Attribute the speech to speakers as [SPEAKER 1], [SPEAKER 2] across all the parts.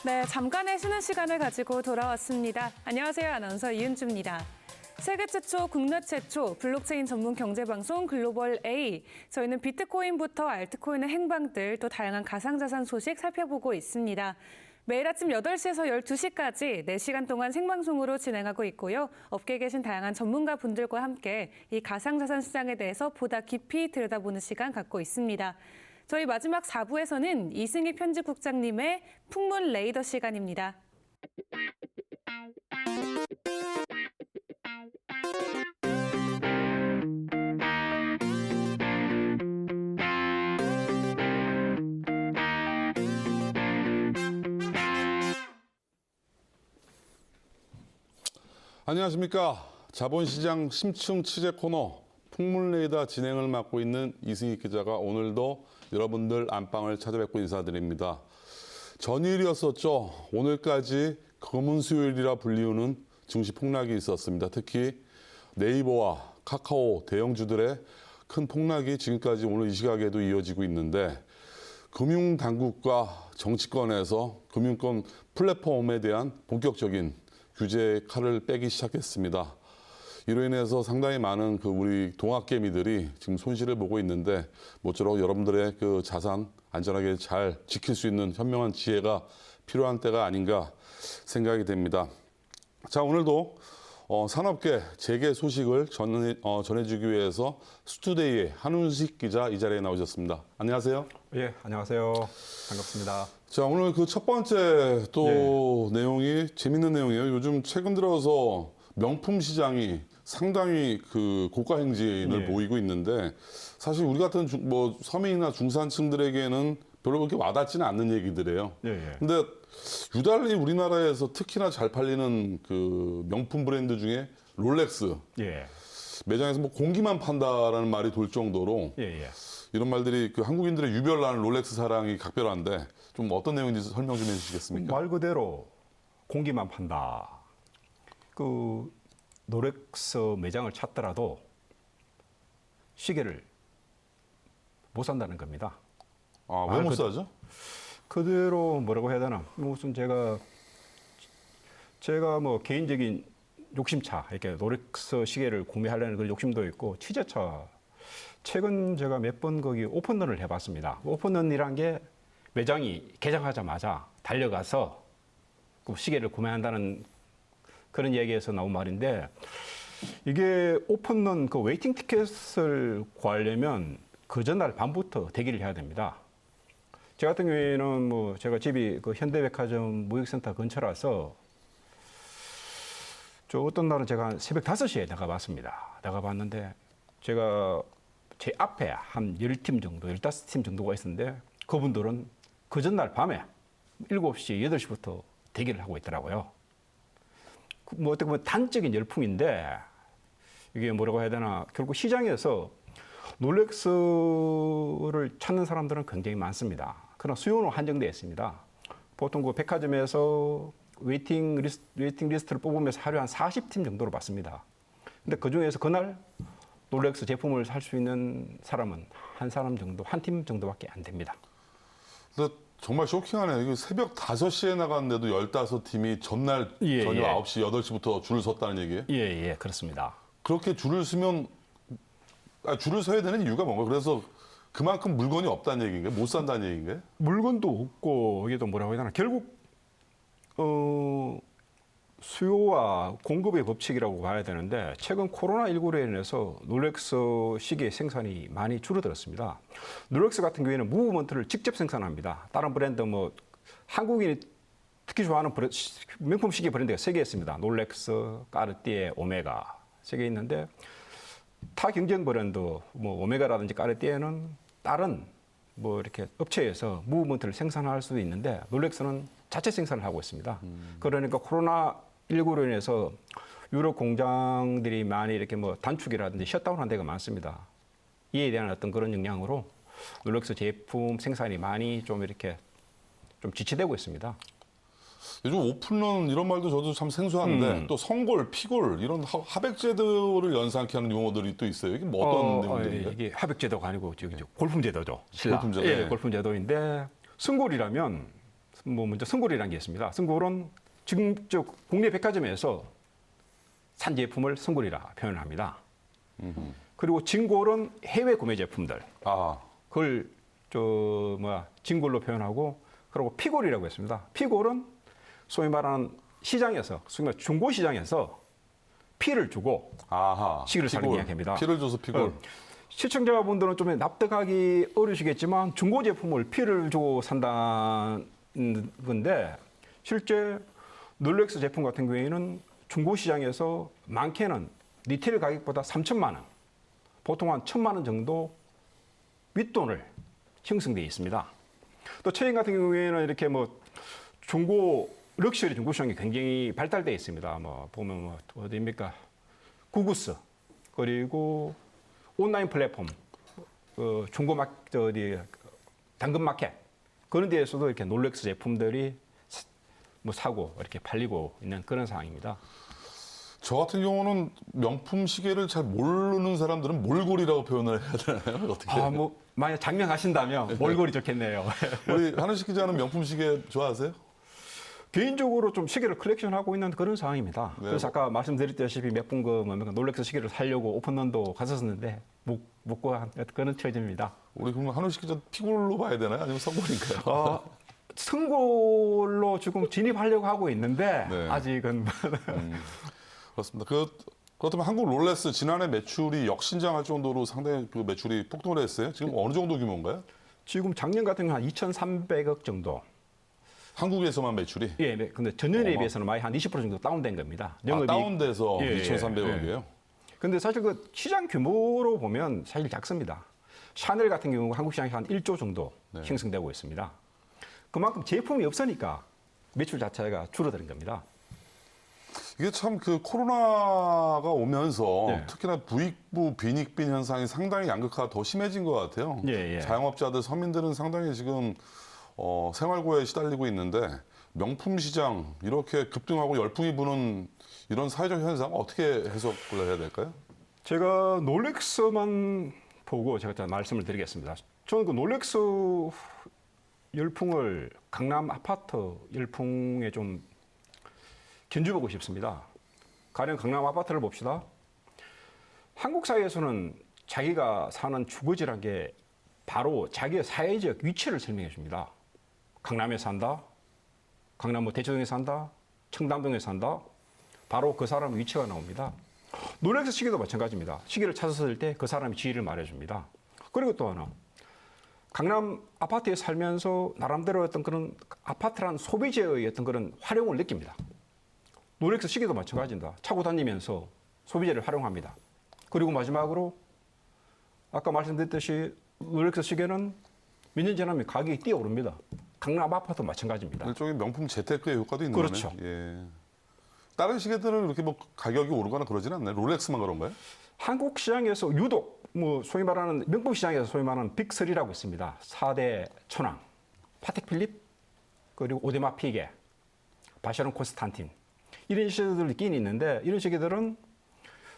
[SPEAKER 1] 네, 잠깐의 쉬는 시간을 가지고 돌아왔습니다. 안녕하세요. 아나운서 이은주입니다. 세계 최초, 국내 최초 블록체인 전문 경제방송 글로벌 A. 저희는 비트코인부터 알트코인의 행방들, 또 다양한 가상자산 소식 살펴보고 있습니다. 매일 아침 8시에서 12시까지 4시간 동안 생방송으로 진행하고 있고요. 업계에 계신 다양한 전문가 분들과 함께 이 가상자산 시장에 대해서 보다 깊이 들여다보는 시간 갖고 있습니다. 저희 마지막 4부에서는 이승희 편집국장님의 풍문 레이더 시간입니다.
[SPEAKER 2] 안녕하십니까. 자본시장 심층 취재 코너 풍문레이더 진행을 맡고 있는 이승희 기자가 오늘도 여러분들 안방을 찾아뵙고 인사드립니다. 전일이었었죠. 오늘까지 검은 수요일이라 불리우는 증시 폭락이 있었습니다. 특히 네이버와 카카오 대형주들의 큰 폭락이 지금까지 오늘 이 시각에도 이어지고 있는데, 금융당국과 정치권에서 금융권 플랫폼에 대한 본격적인 규제 칼을 빼기 시작했습니다. 이로 인해서 상당히 많은 우리 동학개미들이 지금 손실을 보고 있는데, 모쪼록 여러분들의 자산 안전하게 잘 지킬 수 있는 현명한 지혜가 필요한 때가 아닌가 생각이 됩니다. 자, 오늘도 산업계 재개 소식을 전해주기 위해서 스투데이의 한훈식 기자 이 자리에 나오셨습니다. 안녕하세요.
[SPEAKER 3] 예, 안녕하세요. 반갑습니다.
[SPEAKER 2] 자, 오늘 첫 번째 또 내용이 재밌는 내용이에요. 요즘 최근 들어서 명품 시장이 상당히 고가 행진을 보이고 있는데, 사실 우리 같은 서민이나 중산층들에게는 별로 그렇게 와닿지는 않는 얘기들이에요. 근데 유달리 우리나라에서 특히나 잘 팔리는 명품 브랜드 중에 롤렉스. 매장에서 공기만 판다라는 말이 돌 정도로 이런 말들이 한국인들의 유별나는 롤렉스 사랑이 각별한데, 좀 어떤 내용인지 설명 좀 해주시겠습니까?
[SPEAKER 3] 말 그대로 공기만 판다. 롤렉스 매장을 찾더라도 시계를 못 산다는 겁니다.
[SPEAKER 2] 아, 왜 못 사죠?
[SPEAKER 3] 그대로 뭐라고 해야 되나? 무슨 제가 개인적인 욕심차, 이렇게 롤렉스 시계를 구매하려는 그 욕심도 있고, 취재차. 최근 제가 몇 번 거기 오픈런을 해봤습니다. 오픈런이란 게 매장이 개장하자마자 달려가서 그 시계를 구매한다는 그런 얘기에서 나온 말인데, 이게 오픈런 웨이팅 티켓을 구하려면 그 전날 밤부터 대기를 해야 됩니다. 제 같은 경우에는 제가 집이 현대백화점 무역센터 근처라서 어떤 날은 제가 한 새벽 5시에 나가봤습니다. 나가봤는데 제가 제 앞에 한 10팀 정도, 15팀 정도가 있었는데, 그분들은 그 전날 밤에 7시, 8시부터 대기를 하고 있더라고요. 어떻게 보면 단적인 열풍인데, 이게 뭐라고 해야 되나, 결국 시장에서 롤렉스를 찾는 사람들은 굉장히 많습니다. 그러나 수요는 한정되어 있습니다. 보통 백화점에서 웨이팅 리스트를 뽑으면서 하루에 한 40팀 정도로 받습니다. 근데 그 중에서 그날 롤렉스 제품을 살 수 있는 사람은 한 사람 정도, 한 팀 정도밖에 안 됩니다.
[SPEAKER 2] 근데 정말 쇼킹하네요. 이게 새벽 5시에 나갔는데도 15팀이 전날 저녁 9시, 8시부터 줄을 섰다는 얘기예요?
[SPEAKER 3] 예, 그렇습니다.
[SPEAKER 2] 그렇게 줄을 서야 되는 이유가 뭔가요? 그래서 그만큼 물건이 없다는 얘기인가요? 못 산다는 얘기인가요?
[SPEAKER 3] 물건도 없고, 이게 또 뭐라고 해야 되나, 결국 수요와 공급의 법칙이라고 봐야 되는데, 최근 코로나19로 인해서 롤렉스 시계 생산이 많이 줄어들었습니다. 롤렉스 같은 경우에는 무브먼트를 직접 생산합니다. 다른 브랜드 한국인이 특히 좋아하는 명품 시계 브랜드가 3개 있습니다. 롤렉스, 까르띠에, 오메가 3개 있는데, 타 경쟁 브랜드 오메가라든지 까르띠에는 다른 이렇게 업체에서 무브먼트를 생산할 수도 있는데, 롤렉스는 자체 생산을 하고 있습니다. 그러니까 코로나19로 인해서 유럽 공장들이 많이 이렇게 단축이라든지 셧다운한 데가 많습니다. 이에 대한 어떤 그런 영향으로 롤렉스 제품 생산이 많이 좀 지체되고 있습니다.
[SPEAKER 2] 요즘 오픈런 이런 말도 저도 참 생소한데, 또 성골, 피골 이런 하백제도를 연상케 하는 용어들이 또 있어요. 이게 어떤 내용들인가요?
[SPEAKER 3] 이게 하백제도가 아니고 골품제도죠.
[SPEAKER 2] 골품제도.
[SPEAKER 3] 골품제도인데, 성골이라면 뭐 먼저 선골이라는 게 있습니다. 선골은 지금 저 국내 백화점에서 산 제품을 선골이라 표현합니다. 그리고 진골은 해외 구매 제품들
[SPEAKER 2] 아,
[SPEAKER 3] 그걸 진골로 표현하고 그리고 피골이라고 했습니다. 피골은 소위 말하는 시장에서 소위 말하는 중고 시장에서 피를 주고
[SPEAKER 2] 아하.
[SPEAKER 3] 시기를 사는
[SPEAKER 2] 피골.
[SPEAKER 3] 이야기입니다.
[SPEAKER 2] 피를 줘서 피골.
[SPEAKER 3] 시청자분들은 좀 납득하기 어려우시겠지만 중고 제품을 피를 주고 산다는 건데 실제 롤렉스 제품 같은 경우에는 중고 시장에서 많게는 리테일 가격보다 3천만 원, 보통 한 1,000만 원 정도 윗돈을 형성되어 있습니다. 또 체인 같은 경우에는 이렇게 뭐 중고 럭셔리 중고 시장이 굉장히 발달되어 있습니다. 뭐 보면 뭐 어디입니까? 구구스 그리고 온라인 플랫폼, 중고 당근 마켓 그런 데에서도 이렇게 롤렉스 제품들이 뭐 사고 이렇게 팔리고 있는 그런 상황입니다.
[SPEAKER 2] 저 같은 경우는 명품 시계를 잘 모르는 사람들은 몰골이라고 표현을 해야 되나요? 어떻게?
[SPEAKER 3] 뭐 만약 장명하신다면 몰골이 좋겠네요.
[SPEAKER 2] 우리 하늘식 기자는 명품 시계 좋아하세요?
[SPEAKER 3] 개인적으로 좀 시계를 컬렉션하고 있는 그런 상황입니다.
[SPEAKER 2] 네.
[SPEAKER 3] 그래서 아까 말씀드렸다시피 몇 분 롤렉스 시계를 사려고 오픈런도 갔었는데 못 구한 그런 처지입니다.
[SPEAKER 2] 우리 그러면 하늘식 기자 피골로 봐야 되나요? 아니면 선골인가요?
[SPEAKER 3] 선골로 지금 진입하려고 하고 있는데
[SPEAKER 2] 네.
[SPEAKER 3] 아직은
[SPEAKER 2] 그렇습니다. 그렇다면 한국 롤렉스 지난해 매출이 역신장할 정도로 상당히 그 매출이 폭등을 했어요. 지금 어느 정도 규모인가요?
[SPEAKER 3] 지금 작년 같은 경우 한 2,300억 정도.
[SPEAKER 2] 한국에서만 매출이?
[SPEAKER 3] 예, 네. 근데 전년에 비해서는 많이 한 20% 정도 다운된 겁니다.
[SPEAKER 2] 다운돼서
[SPEAKER 3] 예,
[SPEAKER 2] 2,300억이에요?
[SPEAKER 3] 근데 사실 그 시장 규모로 보면 사실 작습니다. 샤넬 같은 경우 한국 시장에 한 1조 정도
[SPEAKER 2] 네.
[SPEAKER 3] 형성되고 있습니다. 그만큼 제품이 없으니까 매출 자체가 줄어드는 겁니다.
[SPEAKER 2] 이게 참 그 코로나가 오면서
[SPEAKER 3] 네.
[SPEAKER 2] 특히나 부익부 빈익빈 현상이 상당히 양극화가 더 심해진 것 같아요.
[SPEAKER 3] 예, 예.
[SPEAKER 2] 자영업자들, 서민들은 상당히 지금 생활고에 시달리고 있는데 명품 시장 이렇게 급등하고 열풍이 부는 이런 사회적 현상 어떻게 해석을 해야 될까요?
[SPEAKER 3] 제가 롤렉스만 보고 제가 말씀을 드리겠습니다. 저는 그 롤렉스 열풍을 강남 아파트 열풍에 좀 견주보고 싶습니다. 가령 강남 아파트를 봅시다. 한국 사회에서는 자기가 사는 주거지란 게 바로 자기의 사회적 위치를 설명해 줍니다. 강남에 산다, 강남 뭐 대치동에 산다, 청담동에 산다. 바로 그 사람 위치가 나옵니다. 롤렉스 시계도 마찬가지입니다. 시계를 찾았을 때 그 사람의 지위를 말해줍니다. 그리고 또 하나, 강남 아파트에 살면서 나름대로 어떤 그런 아파트란 소비재의 어떤 그런 활용을 느낍니다. 롤렉스 시계도 마찬가지입니다. 차고 다니면서 소비재를 활용합니다. 그리고 마지막으로 아까 말씀드렸듯이 롤렉스 시계는 몇 년 지나면 가격이 뛰어오릅니다. 강남 아파트도 마찬가지입니다.
[SPEAKER 2] 일종의 명품 재테크의 효과도 있는
[SPEAKER 3] 그렇죠.
[SPEAKER 2] 거네요. 예. 다른 시계들은 이렇게 뭐 가격이 오르거나 그러진 않나요? 롤렉스만 그런가요?
[SPEAKER 3] 한국 시장에서 유독 뭐 소위 말하는 명품 시장에서 소위 말하는 빅3라고 있습니다. 4대 천왕, 파텍 필립, 그리고 오데마 피게, 바샤론 콘스탄틴 이런 시계들이 있긴 있는데 이런 시계들은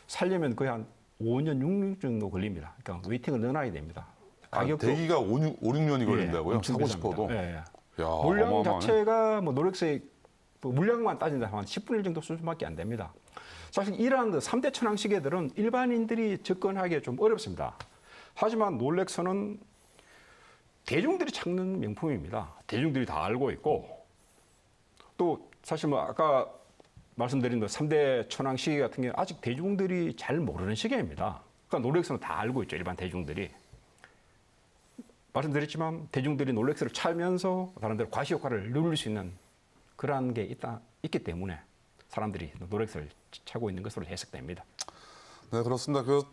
[SPEAKER 3] 살려면 거의 한 5년, 6년 정도 걸립니다. 그러니까 웨이팅을 넣어놔야 됩니다. 가격도
[SPEAKER 2] 대기가 5, 6년이 걸린다고요?
[SPEAKER 3] 엄청
[SPEAKER 2] 사고
[SPEAKER 3] 비쌉니다.
[SPEAKER 2] 싶어도?
[SPEAKER 3] 예, 예.
[SPEAKER 2] 야,
[SPEAKER 3] 물량
[SPEAKER 2] 어마어마하네.
[SPEAKER 3] 자체가 뭐 롤렉스의 물량만 따진다 하면 10분의 1 정도 수준밖에 안 됩니다. 사실 이러한 3대 천왕 시계들은 일반인들이 접근하기 좀 어렵습니다. 하지만 롤렉스는 대중들이 찾는 명품입니다. 대중들이 다 알고 있고 또 사실 뭐 아까 말씀드린 3대 천왕 시계 같은 경우 아직 대중들이 잘 모르는 시계입니다. 그러니까 롤렉스는 다 알고 있죠. 일반 대중들이. 말씀드렸지만 대중들이 롤렉스를 차면서 나름대로 과시 효과를 누릴 수 있는 그러한 게 있기 때문에 사람들이 롤렉스를 차고 있는 것으로 해석됩니다.
[SPEAKER 2] 네, 그렇습니다. 그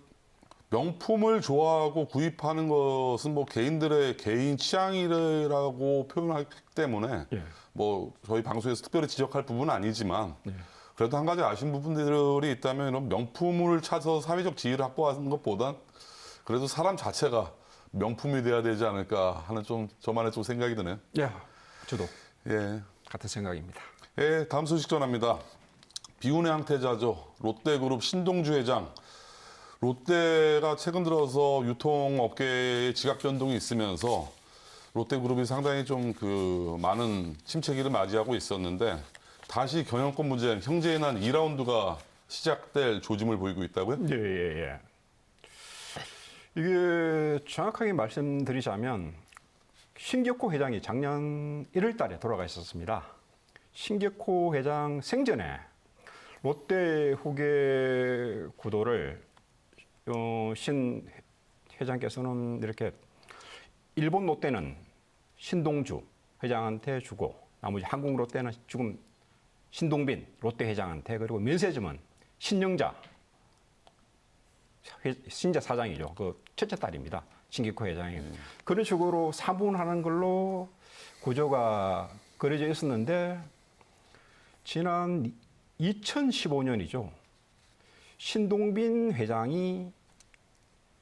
[SPEAKER 2] 명품을 좋아하고 구입하는 것은 뭐 개인들의 개인 취향이라고 표현하기 때문에
[SPEAKER 3] 예.
[SPEAKER 2] 뭐 저희 방송에서 특별히 지적할 부분은 아니지만
[SPEAKER 3] 예.
[SPEAKER 2] 그래도 한 가지 아쉬운 부분들이 있다면 이런 명품을 찾아서 사회적 지위를 확보하는 것보단 그래도 사람 자체가 명품이 돼야 되지 않을까 하는 좀 저만의 좀 생각이 드네요.
[SPEAKER 3] 예, 저도
[SPEAKER 2] 예.
[SPEAKER 3] 같은 생각입니다.
[SPEAKER 2] 예, 다음 소식 전합니다. 비운의 항태자죠. 롯데그룹 신동주 회장. 롯데가 최근 들어서 유통업계에 지각 변동이 있으면서 롯데그룹이 상당히 좀 그 많은 침체기를 맞이하고 있었는데 다시 경영권 문제, 형제인한 2라운드가 시작될 조짐을 보이고 있다고요?
[SPEAKER 3] 예, 예, 예. 이게 정확하게 말씀드리자면 신격호 회장이 작년 1월 달에 돌아가셨습니다. 신격호 회장 생전에 롯데 후계 구도를 신 회장께서는 이렇게 일본 롯데는 신동주 회장한테 주고 나머지 한국 롯데는 지금 신동빈 롯데 회장한테 그리고 면세점은 신영자 신재 사장이죠. 그 첫째 딸입니다. 신격호 회장이. 그런 식으로 3분하는 걸로 구조가 그려져 있었는데 지난 2015년이죠. 신동빈 회장이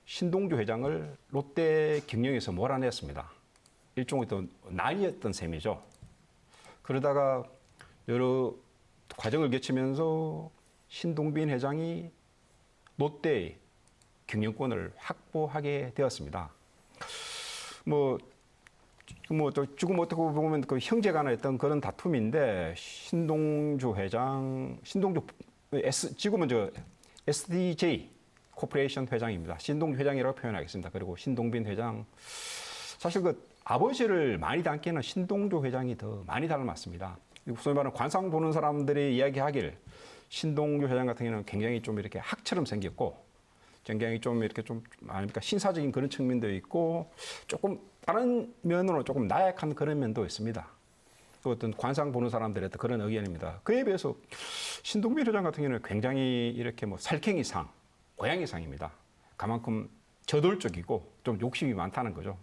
[SPEAKER 3] 신동주 회장을 롯데 경영에서 몰아냈습니다. 일종의 또 난이었던 셈이죠. 그러다가 여러 과정을 거치면서 신동빈 회장이 롯데의 경영권을 확보하게 되었습니다. 또 지금 어떻게 보면 그 형제 간의 어떤 그런 다툼인데 신동주 회장, 지금은 SDJ 코퍼레이션 회장입니다. 신동주 회장이라고 표현하겠습니다. 그리고 신동빈 회장, 사실 그 아버지를 많이 닮기는 신동주 회장이 더 많이 닮았습니다. 소위 말하는 관상 보는 사람들이 이야기하길 신동주 회장 같은 경우는 굉장히 좀 이렇게 학처럼 생겼고 굉장히 좀 이렇게 좀 아닙니까 신사적인 그런 측면도 있고 조금 다른 면으로 조금 나약한 그런 면도 있습니다. 또 어떤 관상 보는 사람들의 어떤 그런 의견입니다. 그에 비해서 신동빈 회장 같은 경우는 굉장히 이렇게 뭐 살쾡이상, 고양이상입니다. 그만큼 저돌적이고 좀 욕심이 많다는 거죠.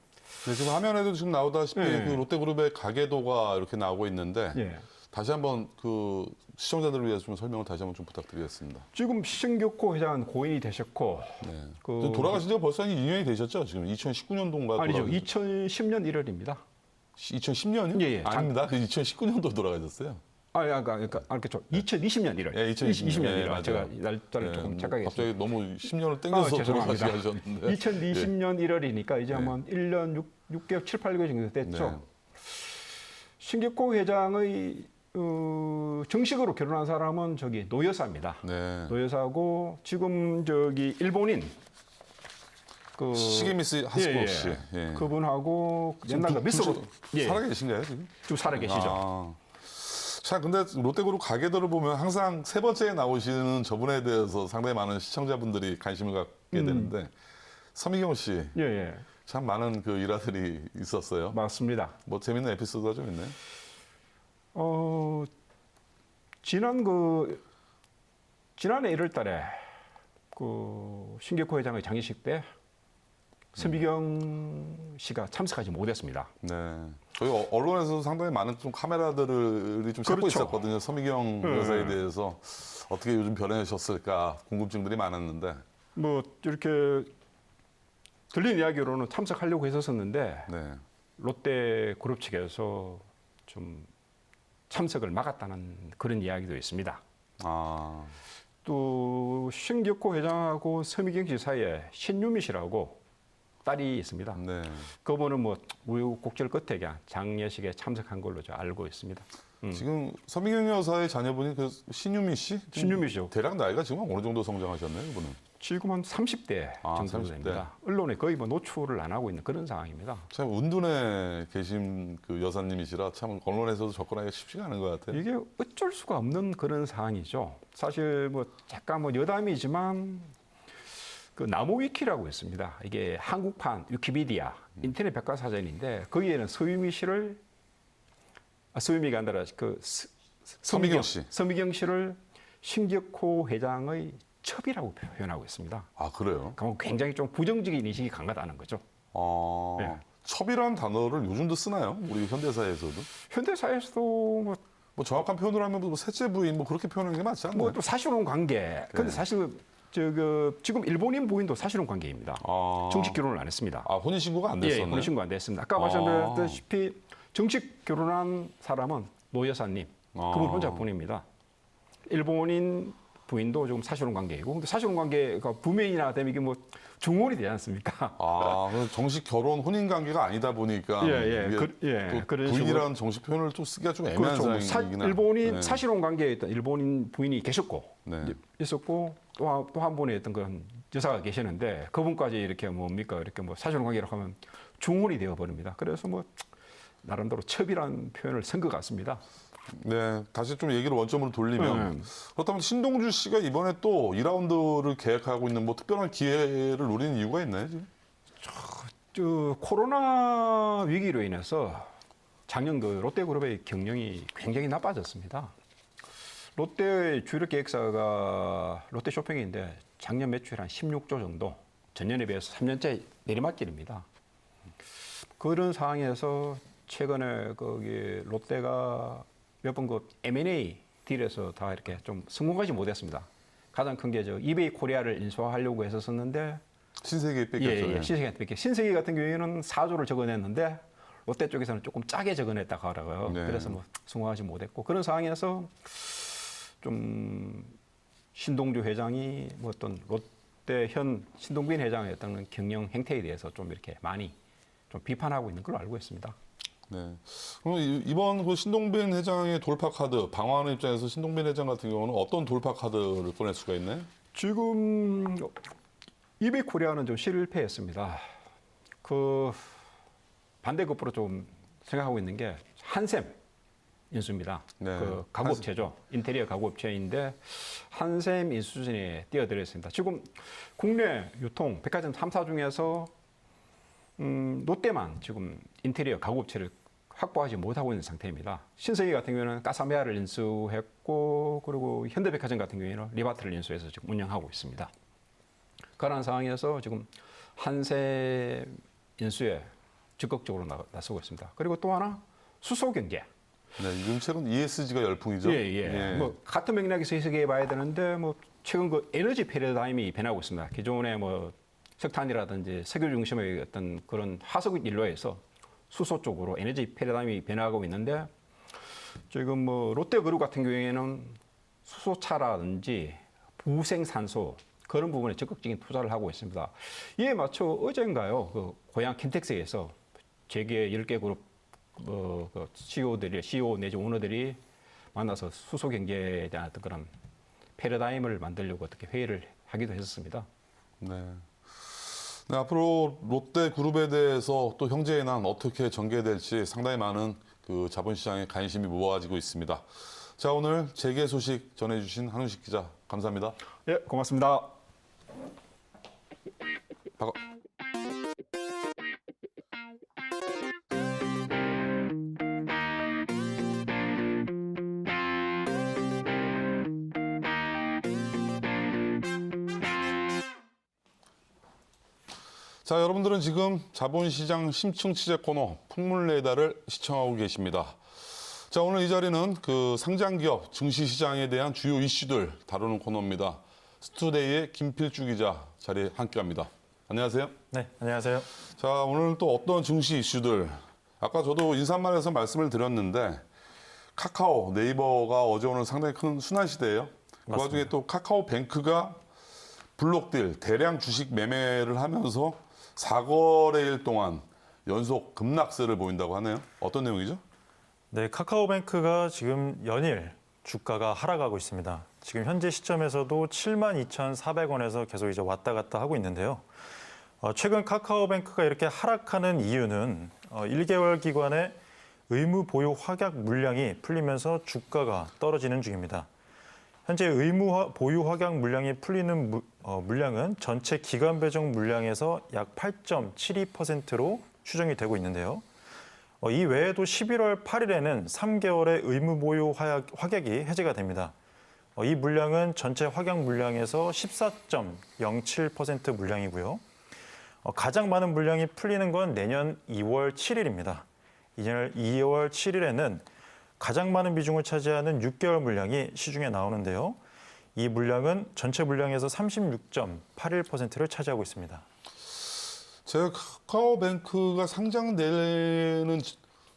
[SPEAKER 2] 네, 지금 화면에도 지금 나오다시피
[SPEAKER 3] 네.
[SPEAKER 2] 그 롯데그룹의 가계도가 이렇게 나오고 있는데
[SPEAKER 3] 예.
[SPEAKER 2] 다시 한번 그 시청자들을 위해서 좀 설명을 다시 한번 좀 부탁드리겠습니다.
[SPEAKER 3] 지금 신격호 회장은 고인이 되셨고
[SPEAKER 2] 네.
[SPEAKER 3] 그-
[SPEAKER 2] 돌아가신 지가 벌써 한 2년이 되셨죠? 지금 2019년도인가
[SPEAKER 3] 아니죠.
[SPEAKER 2] 돌아가셨...
[SPEAKER 3] 2010년 1월입니다.
[SPEAKER 2] 2010년이요?
[SPEAKER 3] 예, 예.
[SPEAKER 2] 아닙니다. 2019년도 돌아가셨어요.
[SPEAKER 3] 그러니까 2020년 1월.
[SPEAKER 2] 예, 2020년
[SPEAKER 3] 1월.
[SPEAKER 2] 맞아요.
[SPEAKER 3] 제가 날짜를 조금
[SPEAKER 2] 뭐
[SPEAKER 3] 착각했습니다.
[SPEAKER 2] 갑자기 너무 10년을 땡겨서
[SPEAKER 3] 죄송합니다.
[SPEAKER 2] 돌아가셨는데.
[SPEAKER 3] 2020년 1월이니까 이제
[SPEAKER 2] 네.
[SPEAKER 3] 한번 1년 6개월, 7, 8개월 정도 됐죠.
[SPEAKER 2] 네.
[SPEAKER 3] 신격호 회장의 정식으로 결혼한 사람은 노 여사입니다.
[SPEAKER 2] 네.
[SPEAKER 3] 노 여사고 지금 일본인 그
[SPEAKER 2] 시게미스 하스코 씨. 예.
[SPEAKER 3] 그분하고
[SPEAKER 2] 지금
[SPEAKER 3] 옛날 미스로
[SPEAKER 2] 살아계신가요 지금?
[SPEAKER 3] 좀 살아계시죠.
[SPEAKER 2] 아. 자, 근데 롯데그룹 가계도를 보면 항상 세 번째에 나오시는 저분에 대해서 상당히 많은 시청자분들이 관심을 갖게 되는데 서미경 씨,
[SPEAKER 3] 예, 예.
[SPEAKER 2] 참 많은 그 일화들이 있었어요.
[SPEAKER 3] 맞습니다.
[SPEAKER 2] 뭐 재밌는 에피소드가 좀 있나요?
[SPEAKER 3] 지난해 1월 달에 그 신격호 회장의 장례식 때 서미경 씨가 참석하지 못했습니다.
[SPEAKER 2] 네. 저희 언론에서도 상당히 많은 좀 카메라들이 좀 찾고
[SPEAKER 3] 그렇죠.
[SPEAKER 2] 있었거든요. 서미경 여사에 대해서 어떻게 요즘 변해셨을까 궁금증들이 많았는데.
[SPEAKER 3] 뭐 이렇게 들린 이야기로는 참석하려고 했었는데
[SPEAKER 2] 네.
[SPEAKER 3] 롯데 그룹 측에서 좀 참석을 막았다는 그런 이야기도 있습니다.
[SPEAKER 2] 아.
[SPEAKER 3] 또 신격호 회장하고 서미경 씨 사이에 신유미 씨라고 딸이 있습니다.
[SPEAKER 2] 네.
[SPEAKER 3] 그분은 뭐 우여곡절 끝에 그냥 장례식에 참석한 걸로 저 알고 있습니다.
[SPEAKER 2] 지금 서미경 여사의 자녀분이 그 신유미 씨?
[SPEAKER 3] 신유미 씨요.
[SPEAKER 2] 대략 나이가 지금 어느 정도 성장하셨나요, 이분은?
[SPEAKER 3] 지금 한 30대
[SPEAKER 2] 아,
[SPEAKER 3] 정도
[SPEAKER 2] 30대.
[SPEAKER 3] 됩니다. 언론에 거의 뭐 노출을 안 하고 있는 그런 상황입니다.
[SPEAKER 2] 참 운둔에 계신 그 여사님이시라 참 언론에서도 접근하기가 쉽지가 않은 것 같아요.
[SPEAKER 3] 이게 어쩔 수가 없는 그런 상황이죠. 사실 뭐 잠깐 뭐 여담이지만 그 나무위키라고 있습니다. 이게 한국판 위키피디아 인터넷 백과사전인데 거기에는 서유미가 아니라 그
[SPEAKER 2] 서미경 씨.
[SPEAKER 3] 서미경 씨를 신격호 회장의 첩이라고 표현하고 있습니다.
[SPEAKER 2] 아, 그래요?
[SPEAKER 3] 그럼 굉장히 좀 부정적인 인식이 강하다는 거죠.
[SPEAKER 2] 아,
[SPEAKER 3] 네.
[SPEAKER 2] 첩이라는 단어를 요즘도 쓰나요? 우리 현대사에서도?
[SPEAKER 3] 현대사에서도
[SPEAKER 2] 뭐 정확한 표현으로 하면 뭐 셋째 부인 뭐 그렇게 표현하는 게 맞지 않나요?
[SPEAKER 3] 뭐 또 사실혼 관계. 근데
[SPEAKER 2] 네.
[SPEAKER 3] 사실 지금 일본인 부인도 사실혼 관계입니다.
[SPEAKER 2] 아.
[SPEAKER 3] 정식 결혼을 안 했습니다.
[SPEAKER 2] 아, 혼인신고가 안
[SPEAKER 3] 예,
[SPEAKER 2] 됐었나요?
[SPEAKER 3] 혼인신고 안 됐습니다. 아까
[SPEAKER 2] 아.
[SPEAKER 3] 말씀드렸다시피 정식 결혼한 사람은 노 여사님,
[SPEAKER 2] 아.
[SPEAKER 3] 그분 혼자뿐입니다. 일본인 부인도 좀 사실혼 관계이고, 근데 사실혼 관계가 부면이나 되면 이게 뭐 중혼이 되지 않습니까?
[SPEAKER 2] 아, 그럼 정식 결혼 혼인 관계가 아니다 보니까
[SPEAKER 3] 예.
[SPEAKER 2] 이게 또
[SPEAKER 3] 그런
[SPEAKER 2] 부인이라는 정식 표현을 좀 쓰기가 좀 애매한
[SPEAKER 3] 그렇죠.
[SPEAKER 2] 상황이긴 한.
[SPEAKER 3] 일본인
[SPEAKER 2] 네.
[SPEAKER 3] 사실혼 관계에 있던 일본인 부인이 계셨고
[SPEAKER 2] 네.
[SPEAKER 3] 있었고 또 한 분의 어떤 그런 여사가 계시는데 그분까지 이렇게 뭡니까 이렇게 뭐 사실혼 관계라고 하면 중혼이 되어 버립니다. 그래서 뭐 나름대로 첩이라는 표현을 쓴 것 같습니다.
[SPEAKER 2] 네, 다시 좀 얘기를 원점으로 돌리면 그렇다면 신동주 씨가 이번에 또 2라운드를 계획하고 있는 뭐 특별한 기회를 노리는 이유가 있나요, 지금?
[SPEAKER 3] 코로나 위기로 인해서 작년 그 롯데그룹의 경영이 굉장히 나빠졌습니다. 롯데의 주력 계획사가 롯데쇼핑인데 작년 매출 한 16조 정도, 전년에 비해서 3년째 내리막길입니다. 그런 상황에서 최근에 거기 롯데가 몇 번 그 M&A 딜에서 다 이렇게 좀 성공하지 못했습니다. 가장 큰 게 저 이베이 코리아를 인수하려고 했었는데
[SPEAKER 2] 신세계에 뺏겼죠. 네.
[SPEAKER 3] 신세계한테 뺏겨. 신세계 같은 경우에는 4조를 적어냈는데 롯데 쪽에서는 조금 짜게 적어냈다고 하더라고요.
[SPEAKER 2] 네.
[SPEAKER 3] 그래서 뭐 성공하지 못했고 그런 상황에서 좀 신동주 회장이 뭐 어떤 롯데 현 신동빈 회장의 어떤 경영 행태에 대해서 좀 이렇게 많이 좀 비판하고 있는 걸로 알고 있습니다.
[SPEAKER 2] 네. 그럼 이번 그 신동빈 회장의 돌파 카드, 방어하는 입장에서 신동빈 회장 같은 경우는 어떤 돌파 카드를 꺼낼 수가 있나요?
[SPEAKER 3] 지금 이베이 코리아는 좀 실패했습니다. 그 반대급부로 좀 생각하고 있는 게 한샘 인수입니다.
[SPEAKER 2] 네.
[SPEAKER 3] 그 가구업체죠. 인테리어 가구업체인데 한샘 인수진에 뛰어들었습니다. 지금 국내 유통 백화점 3사 중에서 롯데만 지금 인테리어 가구업체를 확보하지 못하고 있는 상태입니다. 신세계 같은 경우에는 까사메아를 인수했고 그리고 현대백화점 같은 경우에는 리바트를 인수해서 지금 운영하고 있습니다. 그런 상황에서 지금 한샘 인수에 적극적으로 나서고 있습니다. 그리고 또 하나 수소경제.
[SPEAKER 2] 네, 요즘 최근 ESG가 열풍이죠.
[SPEAKER 3] 예. 뭐 같은 맥락에서 해석해 봐야 되는데 뭐 최근 그 에너지 패러다임이 변하고 있습니다. 기존에 뭐 석탄이라든지 석유 중심의 어떤 그런 화석 인로에서 수소 쪽으로 에너지 패러다임이 변화하고 있는데 지금 뭐 롯데그룹 같은 경우에는 수소차라든지 부생산소 그런 부분에 적극적인 투자를 하고 있습니다. 이에 맞춰 어젠가요, 그 고향 킨텍스에서 재계 10개 그룹 그 CEO 내지 오너들이 만나서 수소 경제에 대한 어떤 그런 패러다임을 만들려고 어떻게 회의를 하기도 했었습니다.
[SPEAKER 2] 네. 네, 앞으로 롯데그룹에 대해서 또 형제의 난 어떻게 전개될지 상당히 많은 그 자본시장에 관심이 모아지고 있습니다. 자, 오늘 재계 소식 전해주신 한우식 기자 감사합니다.
[SPEAKER 3] 예, 고맙습니다.
[SPEAKER 2] 자, 여러분들은 지금 자본시장 심층 취재 코너 풍물레이다를 시청하고 계십니다. 자, 오늘 이 자리는 그 상장기업 증시시장에 대한 주요 이슈들 다루는 코너입니다. 스투데이의 김필주 기자 자리에 함께합니다. 안녕하세요.
[SPEAKER 4] 네, 안녕하세요.
[SPEAKER 2] 자, 오늘 또 어떤 증시 이슈들. 아까 저도 인사말에서 말씀을 드렸는데 카카오, 네이버가 어제 오늘 상당히 큰 순환 시대예요. 그 와중에 또 카카오뱅크가 블록딜 대량 주식 매매를 하면서 4거래일 동안 연속 급락세를 보인다고 하네요. 어떤 내용이죠?
[SPEAKER 4] 네, 카카오뱅크가 지금 연일 주가가 하락하고 있습니다. 지금 현재 시점에서도 72,400원에서 계속 이제 왔다 갔다 하고 있는데요. 최근 카카오뱅크가 이렇게 하락하는 이유는 1개월 기관의 의무 보유 확약 물량이 풀리면서 주가가 떨어지는 중입니다. 현재 의무 보유 확약 물량이 풀리는 물량은 전체 기간 배정 물량에서 약 8.72%로 추정이 되고 있는데요. 이 외에도 11월 8일에는 3개월의 의무 보유 확약이 해제가 됩니다. 이 물량은 전체 확약 물량에서 14.07% 물량이고요. 가장 많은 물량이 풀리는 건 내년 2월 7일입니다. 2월 7일에는 가장 많은 비중을 차지하는 6개월 물량이 시중에 나오는데요. 이 물량은 전체 물량에서 36.81%를 차지하고 있습니다.
[SPEAKER 2] 제가 카카오뱅크가 상장되는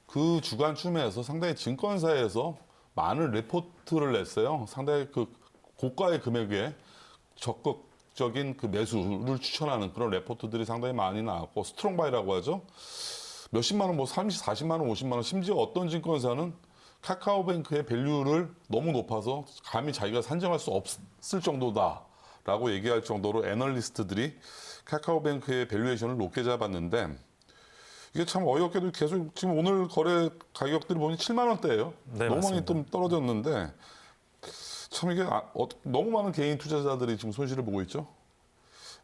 [SPEAKER 2] 그 주간쯤에서 상당히 증권사에서 많은 레포트를 냈어요. 상당히 그 고가의 금액에 적극 적인 그 매수를 추천하는 그런 레포트들이 상당히 많이 나왔고 스트롱바이라고 하죠. 몇십만 원, 뭐 30, 40만 원, 50만 원, 심지어 어떤 증권사는 카카오뱅크의 밸류를 너무 높아서 감히 자기가 산정할 수 없을 정도다라고 얘기할 정도로 애널리스트들이 카카오뱅크의 밸류에이션을 높게 잡았는데 이게 참 어이없게도 계속 지금 오늘 거래 가격들이 보니 7만 원대예요.
[SPEAKER 4] 네,
[SPEAKER 2] 너무 많이
[SPEAKER 4] 맞습니다.
[SPEAKER 2] 좀 떨어졌는데 참 이게 너무 많은 개인 투자자들이 지금 손실을 보고 있죠.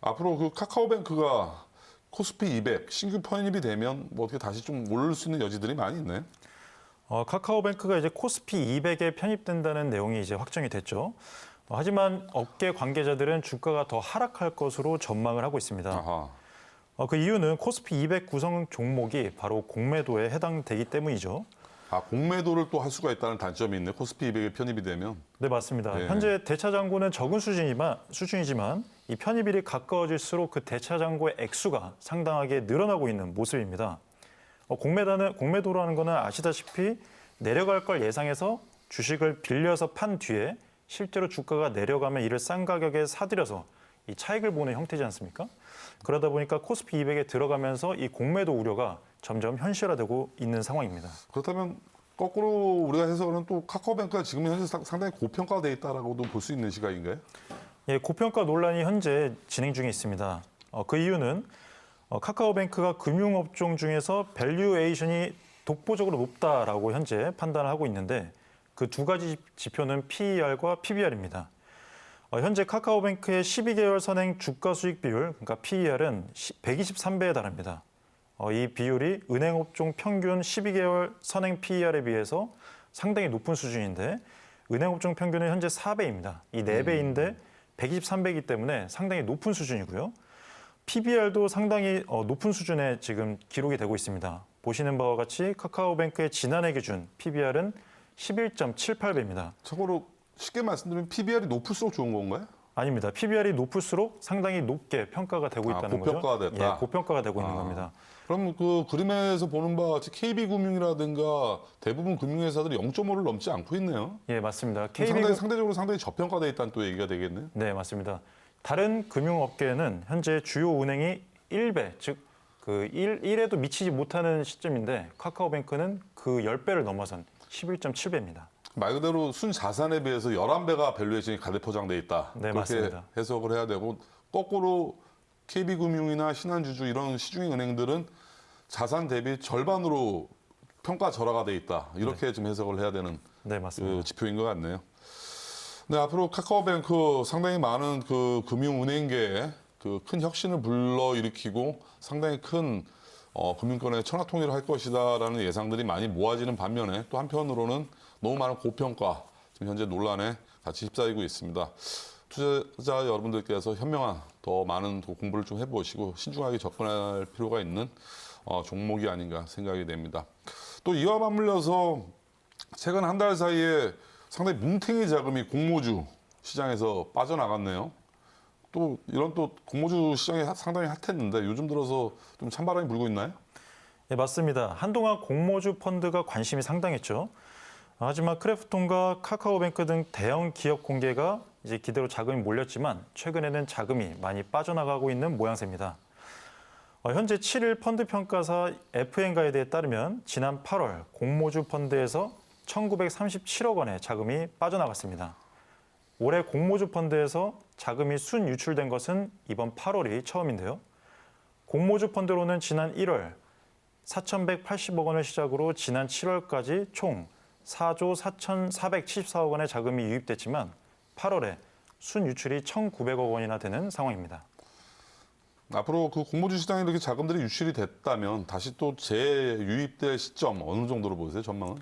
[SPEAKER 2] 앞으로 그 카카오뱅크가 코스피 200 신규 편입이 되면 뭐 어떻게 다시 좀 오를 수 있는 여지들이 많이 있나요?
[SPEAKER 4] 카카오뱅크가 이제 코스피 200에 편입된다는 내용이 이제 확정이 됐죠. 하지만 업계 관계자들은 주가가 더 하락할 것으로 전망을 하고 있습니다.
[SPEAKER 2] 아하.
[SPEAKER 4] 그 이유는 코스피 200 구성 종목이 바로 공매도에 해당되기 때문이죠.
[SPEAKER 2] 공매도를 또 할 수가 있다는 단점이 있네. 코스피 200에 편입이 되면.
[SPEAKER 4] 네, 맞습니다.
[SPEAKER 2] 네.
[SPEAKER 4] 현재 대차 잔고는 적은 수준이지만 이 편입일이 가까워질수록 그 대차 잔고의 액수가 상당하게 늘어나고 있는 모습입니다. 공매도라는 거는 아시다시피 내려갈 걸 예상해서 주식을 빌려서 판 뒤에 실제로 주가가 내려가면 이를 싼 가격에 사들여서 이 차익을 보는 형태지 않습니까? 그러다 보니까 코스피 200에 들어가면서 이 공매도 우려가 점점 현실화되고 있는 상황입니다.
[SPEAKER 2] 그렇다면 거꾸로 우리가 해석은 또 카카오뱅크가 지금 현재 상당히 고평가돼 있다라고도 볼 수 있는 시각인가요?
[SPEAKER 4] 예, 고평가 논란이 현재 진행 중에 있습니다. 그 이유는 카카오뱅크가 금융업종 중에서 밸류에이션이 독보적으로 높다라고 현재 판단을 하고 있는데 그 두 가지 지표는 PER과 PBR입니다. 현재 카카오뱅크의 12개월 선행 주가 수익 비율, 그러니까 PER은 123배에 달합니다. 이 비율이 은행업종 평균 12개월 선행 PER에 비해서 상당히 높은 수준인데 은행업종 평균은 현재 4배입니다. 이 4배인데 123배이기 때문에 상당히 높은 수준이고요. PBR도 상당히 높은 수준에 지금 기록이 되고 있습니다. 보시는 바와 같이 카카오뱅크의 지난해 기준 PBR은 11.78배입니다.
[SPEAKER 2] 참고로 쉽게 말씀드리면 PBR이 높을수록 좋은 건가요?
[SPEAKER 4] 아닙니다. PBR이 높을수록 상당히 높게 평가가 되고 있다는 거죠.
[SPEAKER 2] 고평가가 됐다.
[SPEAKER 4] 예, 고평가가 되고 있는 겁니다.
[SPEAKER 2] 그럼 그 그림에서 보는 바와 같이 KB금융이라든가 대부분 금융회사들이 0.5를 넘지 않고 있네요.
[SPEAKER 4] 예, 맞습니다.
[SPEAKER 2] 상대적으로 상당히 저평가돼 있다는 또 얘기가 되겠네요.
[SPEAKER 4] 네, 맞습니다. 다른 금융업계는 현재 주요 은행이 1배, 즉 그 1에도 미치지 못하는 시점인데 카카오뱅크는 그 10배를 넘어선 11.7배입니다.
[SPEAKER 2] 말 그대로 순자산에 비해서 11배가 밸류에이션이 가득 포장돼 있다.
[SPEAKER 4] 네,
[SPEAKER 2] 그렇게
[SPEAKER 4] 맞습니다.
[SPEAKER 2] 해석을 해야 되고 거꾸로 KB금융이나 신한주주 이런 시중의 은행들은 자산 대비 절반으로 평가 절하가 돼 있다. 이렇게 좀 해석을 해야 되는
[SPEAKER 4] 네, 맞습니다.
[SPEAKER 2] 그 지표인 것 같네요. 네, 앞으로 카카오뱅크 상당히 많은 그 금융은행계에 그 큰 혁신을 불러일으키고 상당히 큰 금융권의 천하통일을 할 것이다라는 예상들이 많이 모아지는 반면에 또 한편으로는 너무 많은 고평가, 지금 현재 논란에 같이 휩싸이고 있습니다. 투자자 여러분들께서 현명한 더 많은 공부를 좀 해보시고 신중하게 접근할 필요가 있는 종목이 아닌가 생각이 됩니다. 또 이와 맞물려서 최근 한 달 사이에 상당히 뭉탱이 자금이 공모주 시장에서 빠져나갔네요. 또 이런 또 공모주 시장이 상당히 핫했는데 요즘 들어서 좀 찬바람이 불고 있나요?
[SPEAKER 4] 네, 맞습니다. 한동안 공모주 펀드가 관심이 상당했죠. 하지만 크래프톤과 카카오뱅크 등 대형 기업 공개가 이제 기대로 자금이 몰렸지만 최근에는 자금이 많이 빠져나가고 있는 모양새입니다. 현재 7일 펀드 평가사 FN가이드에 따르면 지난 8월 공모주 펀드에서 1,937억 원의 자금이 빠져나갔습니다. 올해 공모주 펀드에서 자금이 순유출된 것은 이번 8월이 처음인데요. 공모주 펀드로는 지난 1월 4,180억 원을 시작으로 지난 7월까지 총 4조 4,474억 원의 자금이 유입됐지만 8월에 순유출이 1,900억 원이나 되는 상황입니다.
[SPEAKER 2] 앞으로 그 공모주 시장에 이렇게 자금들이 유출이 됐다면 다시 또 재유입될 시점 어느 정도로 보세요, 전망은?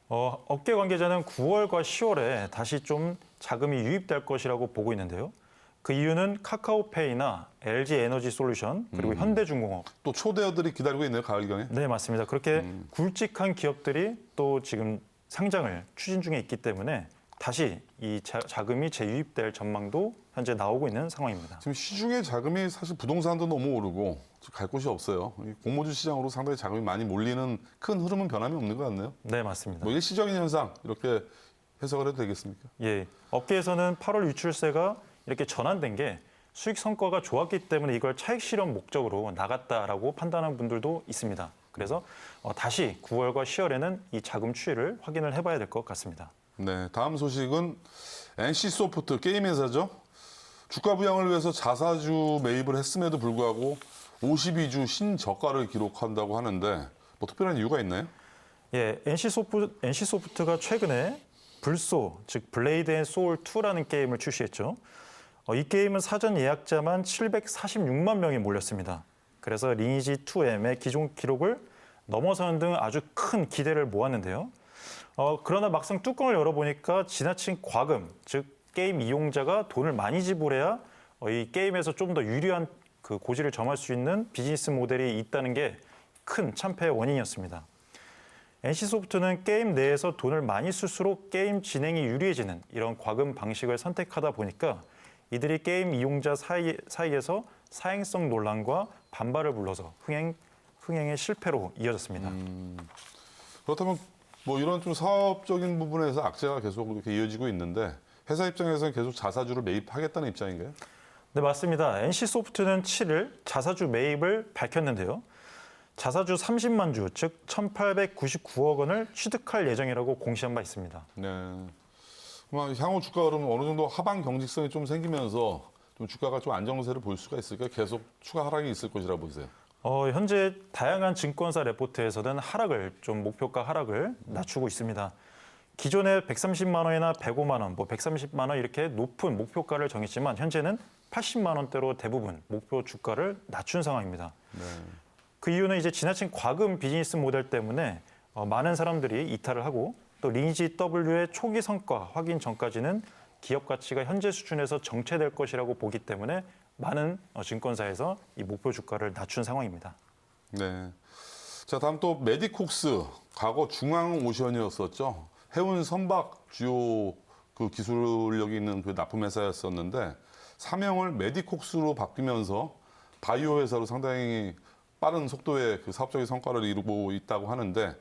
[SPEAKER 4] 업계 관계자는 9월과 10월에 다시 좀 자금이 유입될 것이라고 보고 있는데요. 그 이유는 카카오페이나 LG에너지솔루션 그리고 현대중공업
[SPEAKER 2] 또 초대어들이 기다리고 있네요, 가을경에.
[SPEAKER 4] 네, 맞습니다. 그렇게 굵직한 기업들이 또 지금 상장을 추진 중에 있기 때문에 다시 이 자금이 재유입될 전망도 현재 나오고 있는 상황입니다.
[SPEAKER 2] 지금 시중의 자금이 사실 부동산도 너무 오르고 갈 곳이 없어요. 이 공모주 시장으로 상당히 자금이 많이 몰리는 큰 흐름은 변함이 없는 것 같네요.
[SPEAKER 4] 네, 맞습니다.
[SPEAKER 2] 뭐 일시적인 현상 이렇게 해석을 해도 되겠습니까?
[SPEAKER 4] 예, 업계에서는 8월 유출세가 이렇게 전환된 게 수익 성과가 좋았기 때문에 이걸 차익 실현 목적으로 나갔다라고 판단하는 분들도 있습니다. 그래서 다시 9월과 10월에는 이 자금 추이를 확인을 해봐야 될 것 같습니다.
[SPEAKER 2] 네, 다음 소식은 NC소프트 게임 회사죠. 주가 부양을 위해서 자사주 매입을 했음에도 불구하고 52주 신저가를 기록한다고 하는데 뭐 특별한 이유가 있나요?
[SPEAKER 4] 예, NC소프트가 최근에 불소, 즉 블레이드 앤 소울 2라는 게임을 출시했죠. 이 게임은 사전 예약자만 746만 명이 몰렸습니다. 그래서 리니지 2M의 기존 기록을 넘어서는 등 아주 큰 기대를 모았는데요. 그러나 막상 뚜껑을 열어보니까 지나친 과금, 즉 게임 이용자가 돈을 많이 지불해야 이 게임에서 좀 더 유리한 그 고지를 점할 수 있는 비즈니스 모델이 있다는 게 큰 참패의 원인이었습니다. NC소프트는 게임 내에서 돈을 많이 쓸수록 게임 진행이 유리해지는 이런 과금 방식을 선택하다 보니까 이들이 게임 이용자 사이에서 사행성 논란과 반발을 불러서 흥행의 실패로 이어졌습니다.
[SPEAKER 2] 그렇다면 뭐 이런 좀 사업적인 부분에서 악재가 계속 이렇게 이어지고 있는데 회사 입장에서는 계속 자사주를 매입하겠다는 입장인가요?
[SPEAKER 4] 네, 맞습니다. NC소프트는 7일 자사주 매입을 밝혔는데요. 자사주 30만 주, 즉 1,899억 원을 취득할 예정이라고 공시한 바 있습니다.
[SPEAKER 2] 네. 향후 주가가 그러면 어느 정도 하방 경직성이 좀 생기면서 좀 주가가 좀 안정세를 볼 수가 있을까요? 계속 추가 하락이 있을 것이라 보세요.
[SPEAKER 4] 현재 다양한 증권사 레포트에서는 목표가 하락을 낮추고 있습니다. 기존에 130만 원이나 105만 원, 130만 원 이렇게 높은 목표가를 정했지만 현재는 80만 원대로 대부분 목표 주가를 낮춘 상황입니다.
[SPEAKER 2] 네.
[SPEAKER 4] 그 이유는 이제 지나친 과금 비즈니스 모델 때문에 많은 사람들이 이탈을 하고 또 리니지 W의 초기 성과 확인 전까지는 기업 가치가 현재 수준에서 정체될 것이라고 보기 때문에 많은 증권사에서 이 목표 주가를 낮춘 상황입니다.
[SPEAKER 2] 네. 자, 다음 또 메디콕스, 과거 중앙오션이었었죠. 해운 선박 주요 그 기술력이 있는 그 납품 회사였었는데 사명을 메디콕스로 바뀌면서 바이오 회사로 상당히 빠른 속도의 그 사업적인 성과를 이루고 있다고 하는데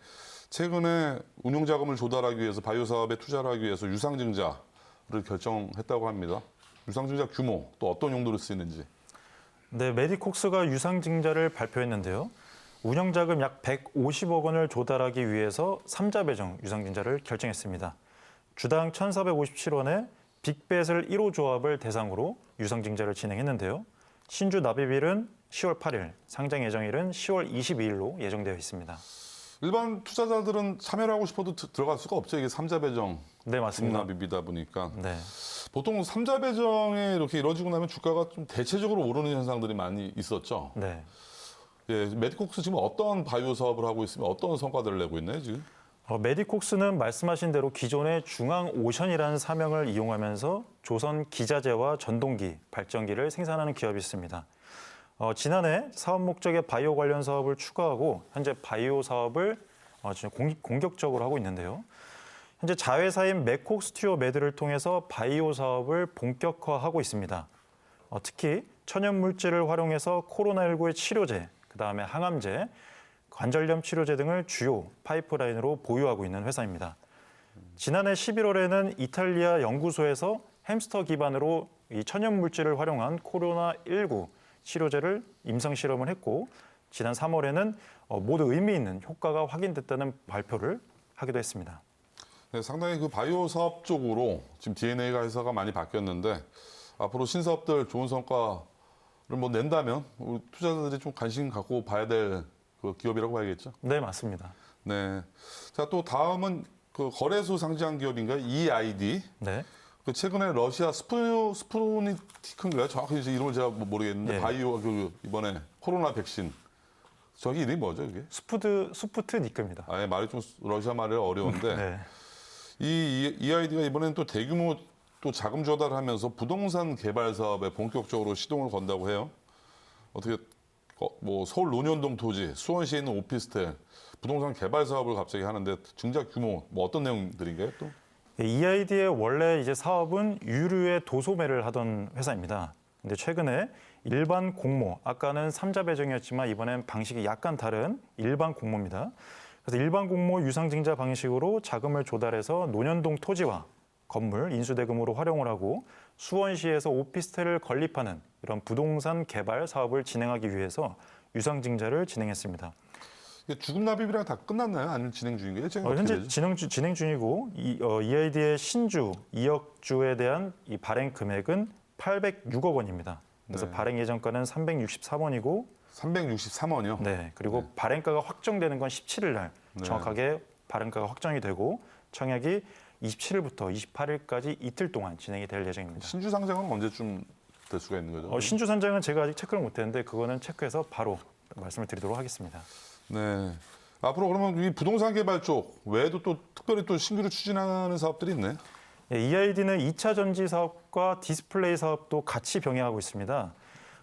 [SPEAKER 2] 최근에 운용 자금을 조달하기 위해서 바이오 사업에 투자를 하기 위해서 유상증자를 결정했다고 합니다. 유상증자 규모 또 어떤 용도로 쓰이는지.
[SPEAKER 4] 네, 메디콕스가 유상증자를 발표했는데요. 운영자금 약 150억 원을 조달하기 위해서 3자 배정 유상증자를 결정했습니다. 주당 1,457원에 빅뱃을 1호 조합을 대상으로 유상증자를 진행했는데요. 신주 납입일은 10월 8일, 상장 예정일은 10월 22일로 예정되어 있습니다.
[SPEAKER 2] 일반 투자자들은 참여를 하고 싶어도 들어갈 수가 없죠. 이게 3자 배정
[SPEAKER 4] 네, 맞습니다.
[SPEAKER 2] 중납입이다 보니까.
[SPEAKER 4] 네.
[SPEAKER 2] 보통 3자 배정에 이렇게 이루어지고 나면 주가가 좀 대체적으로 오르는 현상들이 많이 있었죠.
[SPEAKER 4] 네.
[SPEAKER 2] 예, 메디콕스 지금 어떤 바이오 사업을 하고 있으면 어떤 성과들을 내고 있나요, 지금?
[SPEAKER 4] 메디콕스는 말씀하신 대로 기존의 중앙오션이라는 사명을 이용하면서 조선 기자재와 전동기, 발전기를 생산하는 기업이 있습니다. 지난해 사업 목적의 바이오 관련 사업을 추가하고 현재 바이오 사업을 지금 공격적으로 하고 있는데요. 현재 자회사인 메콕스튜어 매드를 통해서 바이오 사업을 본격화하고 있습니다. 특히 천연 물질을 활용해서 코로나19의 치료제, 그다음에 항암제, 관절염 치료제 등을 주요 파이프라인으로 보유하고 있는 회사입니다. 지난해 11월에는 이탈리아 연구소에서 햄스터 기반으로 이 천연 물질을 활용한 코로나19 치료제를 임상 실험을 했고 지난 3월에는 모두 의미 있는 효과가 확인됐다는 발표를 하기도 했습니다.
[SPEAKER 2] 네, 상당히 그 바이오 사업 쪽으로 지금 DNA가 회사가 많이 바뀌었는데 앞으로 신사업들 좋은 성과를 뭐 낸다면 우리 투자자들이 좀 관심 갖고 봐야 될 그 기업이라고 봐야겠죠.
[SPEAKER 4] 네, 맞습니다.
[SPEAKER 2] 네. 자, 또 다음은 그 거래소 상장 기업인가요? EID.
[SPEAKER 4] 네.
[SPEAKER 2] 그 최근에 러시아 스푸니티크인가요? 정확히 이제 이름을 제가 모르겠는데
[SPEAKER 4] 예.
[SPEAKER 2] 바이오 그 이번에 코로나 백신. 저기 이름이 뭐죠, 이게?
[SPEAKER 4] 스푸트니크입니다.
[SPEAKER 2] 아예 말이 좀 러시아 말이 어려운데
[SPEAKER 4] 네.
[SPEAKER 2] 이 EID가 이번에는 또 대규모 또 자금 조달하면서 부동산 개발 사업에 본격적으로 시동을 건다고 해요. 어떻게 뭐 서울 논현동 토지, 수원시에 있는 오피스텔, 부동산 개발 사업을 갑자기 하는데 증자 규모 뭐 어떤 내용들인가요, 또?
[SPEAKER 4] EID의 원래 이제 사업은 유류의 도소매를 하던 회사입니다. 근데 최근에 일반 공모, 아까는 3자 배정이었지만 이번엔 방식이 약간 다른 일반 공모입니다. 그래서 일반 공모 유상증자 방식으로 자금을 조달해서 논현동 토지와 건물 인수대금으로 활용을 하고 수원시에서 오피스텔을 건립하는 이런 부동산 개발 사업을 진행하기 위해서 유상증자를 진행했습니다.
[SPEAKER 2] 이게 주금 납입이랑 다 끝났나요? 아니면 진행 중인가요? 일정이 어떻게
[SPEAKER 4] 현재
[SPEAKER 2] 되죠?
[SPEAKER 4] 진행 중이고 EID의 신주 2억 주에 대한 이 발행 금액은 806억 원입니다. 그래서
[SPEAKER 2] 네.
[SPEAKER 4] 발행 예정가는 363원이고
[SPEAKER 2] 363원이요?
[SPEAKER 4] 네, 그리고 발행가가 확정되는 건 17일 날
[SPEAKER 2] 네.
[SPEAKER 4] 정확하게 발행가가 확정이 되고 청약이 27일부터 28일까지 이틀 동안 진행이 될 예정입니다.
[SPEAKER 2] 신주 상장은 언제쯤 될 수가 있는 거죠?
[SPEAKER 4] 신주 산장은 제가 아직 체크를 못했는데 그거는 체크해서 바로 말씀을 드리도록 하겠습니다.
[SPEAKER 2] 네. 앞으로 그러면 이 부동산 개발 쪽 외에도 또 특별히 또 신규로 추진하는 사업들이 있네.
[SPEAKER 4] EID는 2차 전지 사업과 디스플레이 사업도 같이 병행하고 있습니다.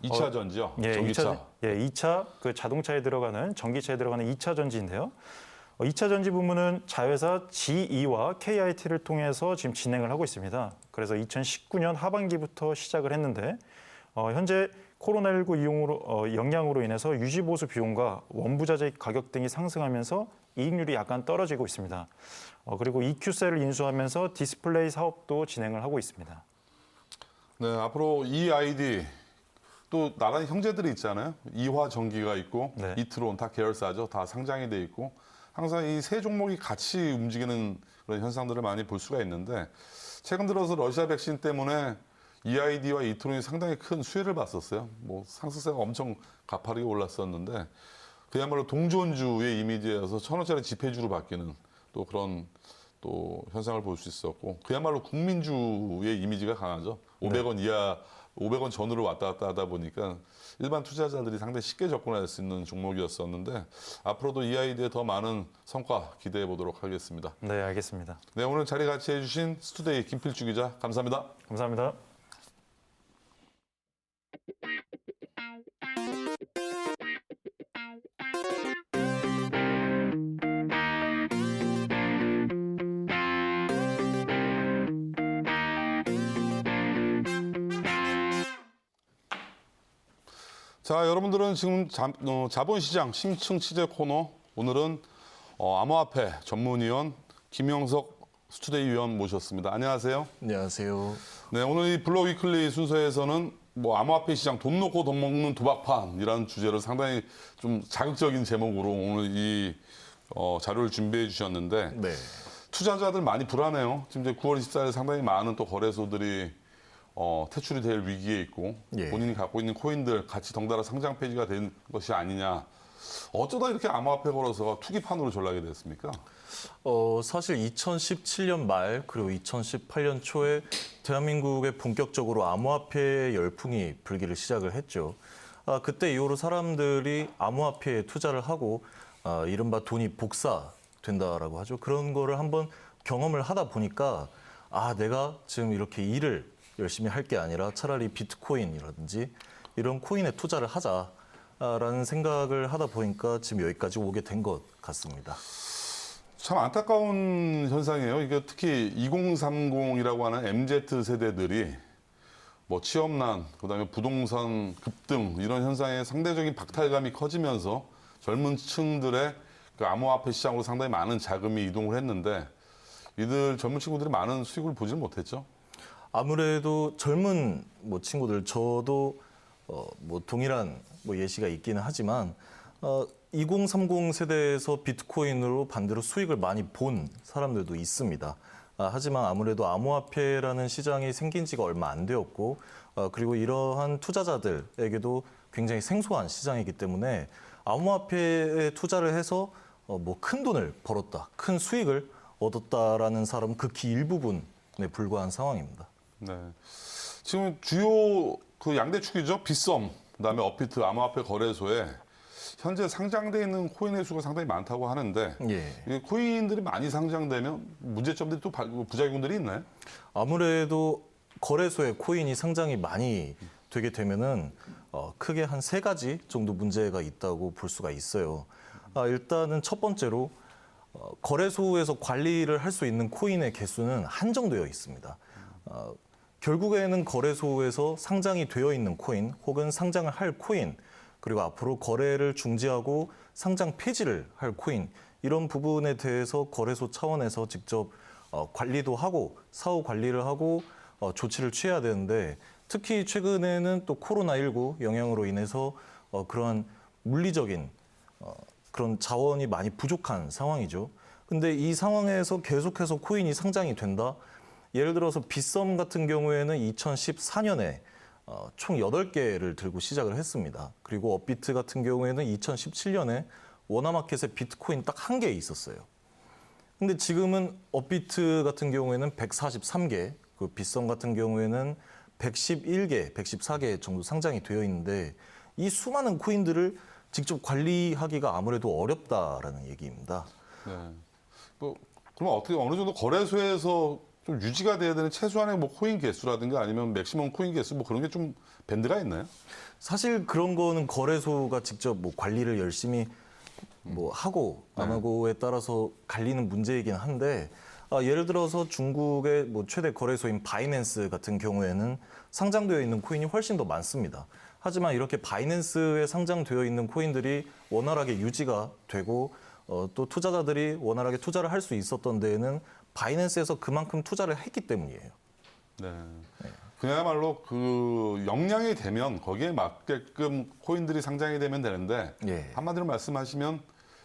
[SPEAKER 2] 2차 전지요?
[SPEAKER 4] 예,
[SPEAKER 2] 전기차.
[SPEAKER 4] 2차 그 자동차에 들어가는 전기차에 들어가는 2차 전지인데요. 2차 전지 부문은 자회사 GE와 KIT를 통해서 지금 진행을 하고 있습니다. 그래서 2019년 하반기부터 시작을 했는데 현재 코로나19 영향으로 인해서 유지보수 비용과 원부자재 가격 등이 상승하면서 이익률이 약간 떨어지고 있습니다. 그리고 EQ셀을 인수하면서 디스플레이 사업도 진행을 하고 있습니다.
[SPEAKER 2] 네, 앞으로 EID 또 나란히 형제들이 있잖아요. 이화전기가 있고
[SPEAKER 4] 네.
[SPEAKER 2] 이트론 다 계열사죠. 다 상장이 돼 있고 항상 이 세 종목이 같이 움직이는 그런 현상들을 많이 볼 수가 있는데 최근 들어서 러시아 백신 때문에 EID와 이트론이 상당히 큰 수혜를 봤었어요. 뭐 상승세가 엄청 가파르게 올랐었는데 그야말로 동전주의 이미지에서 1,000원짜리 지폐주로 바뀌는 또 그런 또 현상을 볼 수 있었고 그야말로 국민주의 이미지가 강하죠. 500원 이하, 500원 전후로 왔다 갔다 하다 보니까 일반 투자자들이 상당히 쉽게 접근할 수 있는 종목이었었는데 앞으로도 EID에 더 많은 성과 기대해 보도록 하겠습니다.
[SPEAKER 4] 네, 알겠습니다.
[SPEAKER 2] 네, 오늘 자리 같이 해주신 스투데이 김필주 기자 감사합니다.
[SPEAKER 4] 감사합니다.
[SPEAKER 2] 자, 여러분들은 지금 자본시장 심층 취재 코너 오늘은 암호화폐 전문위원 김영석 스투데이 위원 모셨습니다. 안녕하세요.
[SPEAKER 5] 안녕하세요.
[SPEAKER 2] 네, 오늘 이 블록 위클리 순서에서는 뭐 암호화폐 시장 돈 놓고 돈 먹는 도박판이라는 주제를 상당히 좀 자극적인 제목으로 오늘 이 자료를 준비해 주셨는데
[SPEAKER 5] 네.
[SPEAKER 2] 투자자들 많이 불안해요. 지금 이제 9월 24일 상당히 많은 또 거래소들이 퇴출이 될 위기에 있고
[SPEAKER 5] 예.
[SPEAKER 2] 본인이 갖고 있는 코인들 같이 덩달아 상장 폐지가 된 것이 아니냐. 어쩌다 이렇게 암호화폐 걸어서 투기판으로 전락이 됐습니까?
[SPEAKER 5] 사실 2017년 말 그리고 2018년 초에 대한민국에 본격적으로 암호화폐 열풍이 불기를 시작을 했죠. 그때 이후로 사람들이 암호화폐에 투자를 하고 이른바 돈이 복사된다라고 하죠. 그런 거를 한번 경험을 하다 보니까 내가 지금 이렇게 일을 열심히 할 게 아니라 차라리 비트코인이라든지 이런 코인에 투자를 하자라는 생각을 하다 보니까 지금 여기까지 오게 된 것 같습니다.
[SPEAKER 2] 참 안타까운 현상이에요. 이게 특히 2030이라고 하는 MZ 세대들이 뭐 취업난, 그다음에 부동산 급등 이런 현상에 상대적인 박탈감이 커지면서 젊은 층들의 그 암호화폐 시장으로 상당히 많은 자금이 이동을 했는데 이들 젊은 친구들이 많은 수익을 보지는 못했죠.
[SPEAKER 5] 아무래도 젊은 친구들 저도 동일한 예시가 있기는 하지만 2030 세대에서 비트코인으로 반대로 수익을 많이 본 사람들도 있습니다. 하지만 아무래도 암호화폐라는 시장이 생긴 지가 얼마 안 되었고 그리고 이러한 투자자들에게도 굉장히 생소한 시장이기 때문에 암호화폐에 투자를 해서 큰 돈을 벌었다, 큰 수익을 얻었다라는 사람은 극히 일부분에 불과한 상황입니다.
[SPEAKER 2] 네. 지금 주요 그 양대축이죠. 빗썸, 그다음에 업비트 암호화폐 거래소에 현재 상장돼 있는 코인의 수가 상당히 많다고 하는데
[SPEAKER 5] 예.
[SPEAKER 2] 이 코인들이 많이 상장되면 문제점들이 또 부작용들이 있나요?
[SPEAKER 5] 아무래도 거래소에 코인이 상장이 많이 되게 되면은 크게 한 3가지 정도 문제가 있다고 볼 수가 있어요. 일단은 첫 번째로 거래소에서 관리를 할 수 있는 코인의 개수는 한정되어 있습니다. 결국에는 거래소에서 상장이 되어 있는 코인 혹은 상장을 할 코인 그리고 앞으로 거래를 중지하고 상장 폐지를 할 코인 이런 부분에 대해서 거래소 차원에서 직접 관리도 하고 사후 관리를 하고 조치를 취해야 되는데 특히 최근에는 또 코로나19 영향으로 인해서 그런 물리적인 그런 자원이 많이 부족한 상황이죠. 근데 이 상황에서 계속해서 코인이 상장이 된다? 예를 들어서 빗썸 같은 경우에는 2014년에 총 8개를 들고 시작을 했습니다. 그리고 업비트 같은 경우에는 2017년에 워너마켓에 비트코인 딱 1개 있었어요. 근데 지금은 업비트 같은 경우에는 143개, 그 빗썸 같은 경우에는 111개, 114개 정도 상장이 되어 있는데 이 수많은 코인들을 직접 관리하기가 아무래도 어렵다라는 얘기입니다.
[SPEAKER 2] 네. 그럼 어떻게 어느 정도 거래소에서 좀 유지가 돼야 되는 최소한의 뭐 코인 개수라든가 아니면 맥시멈 코인 개수 뭐 그런 게 좀 밴드가 있나요?
[SPEAKER 5] 사실 그런 거는 거래소가 직접 뭐 관리를 열심히 뭐 하고 안 하고에 따라서 갈리는 문제이긴 한데 예를 들어서 중국의 뭐 최대 거래소인 바이낸스 같은 경우에는 상장되어 있는 코인이 훨씬 더 많습니다. 하지만 이렇게 바이낸스에 상장되어 있는 코인들이 원활하게 유지가 되고 또 투자자들이 원활하게 투자를 할 수 있었던 데에는 바이낸스에서 그만큼 투자를 했기 때문이에요.
[SPEAKER 2] 네. 그야말로 그 역량이 되면 거기에 맞게끔 코인들이 상장이 되면 되는데
[SPEAKER 5] 예.
[SPEAKER 2] 한마디로 말씀하시면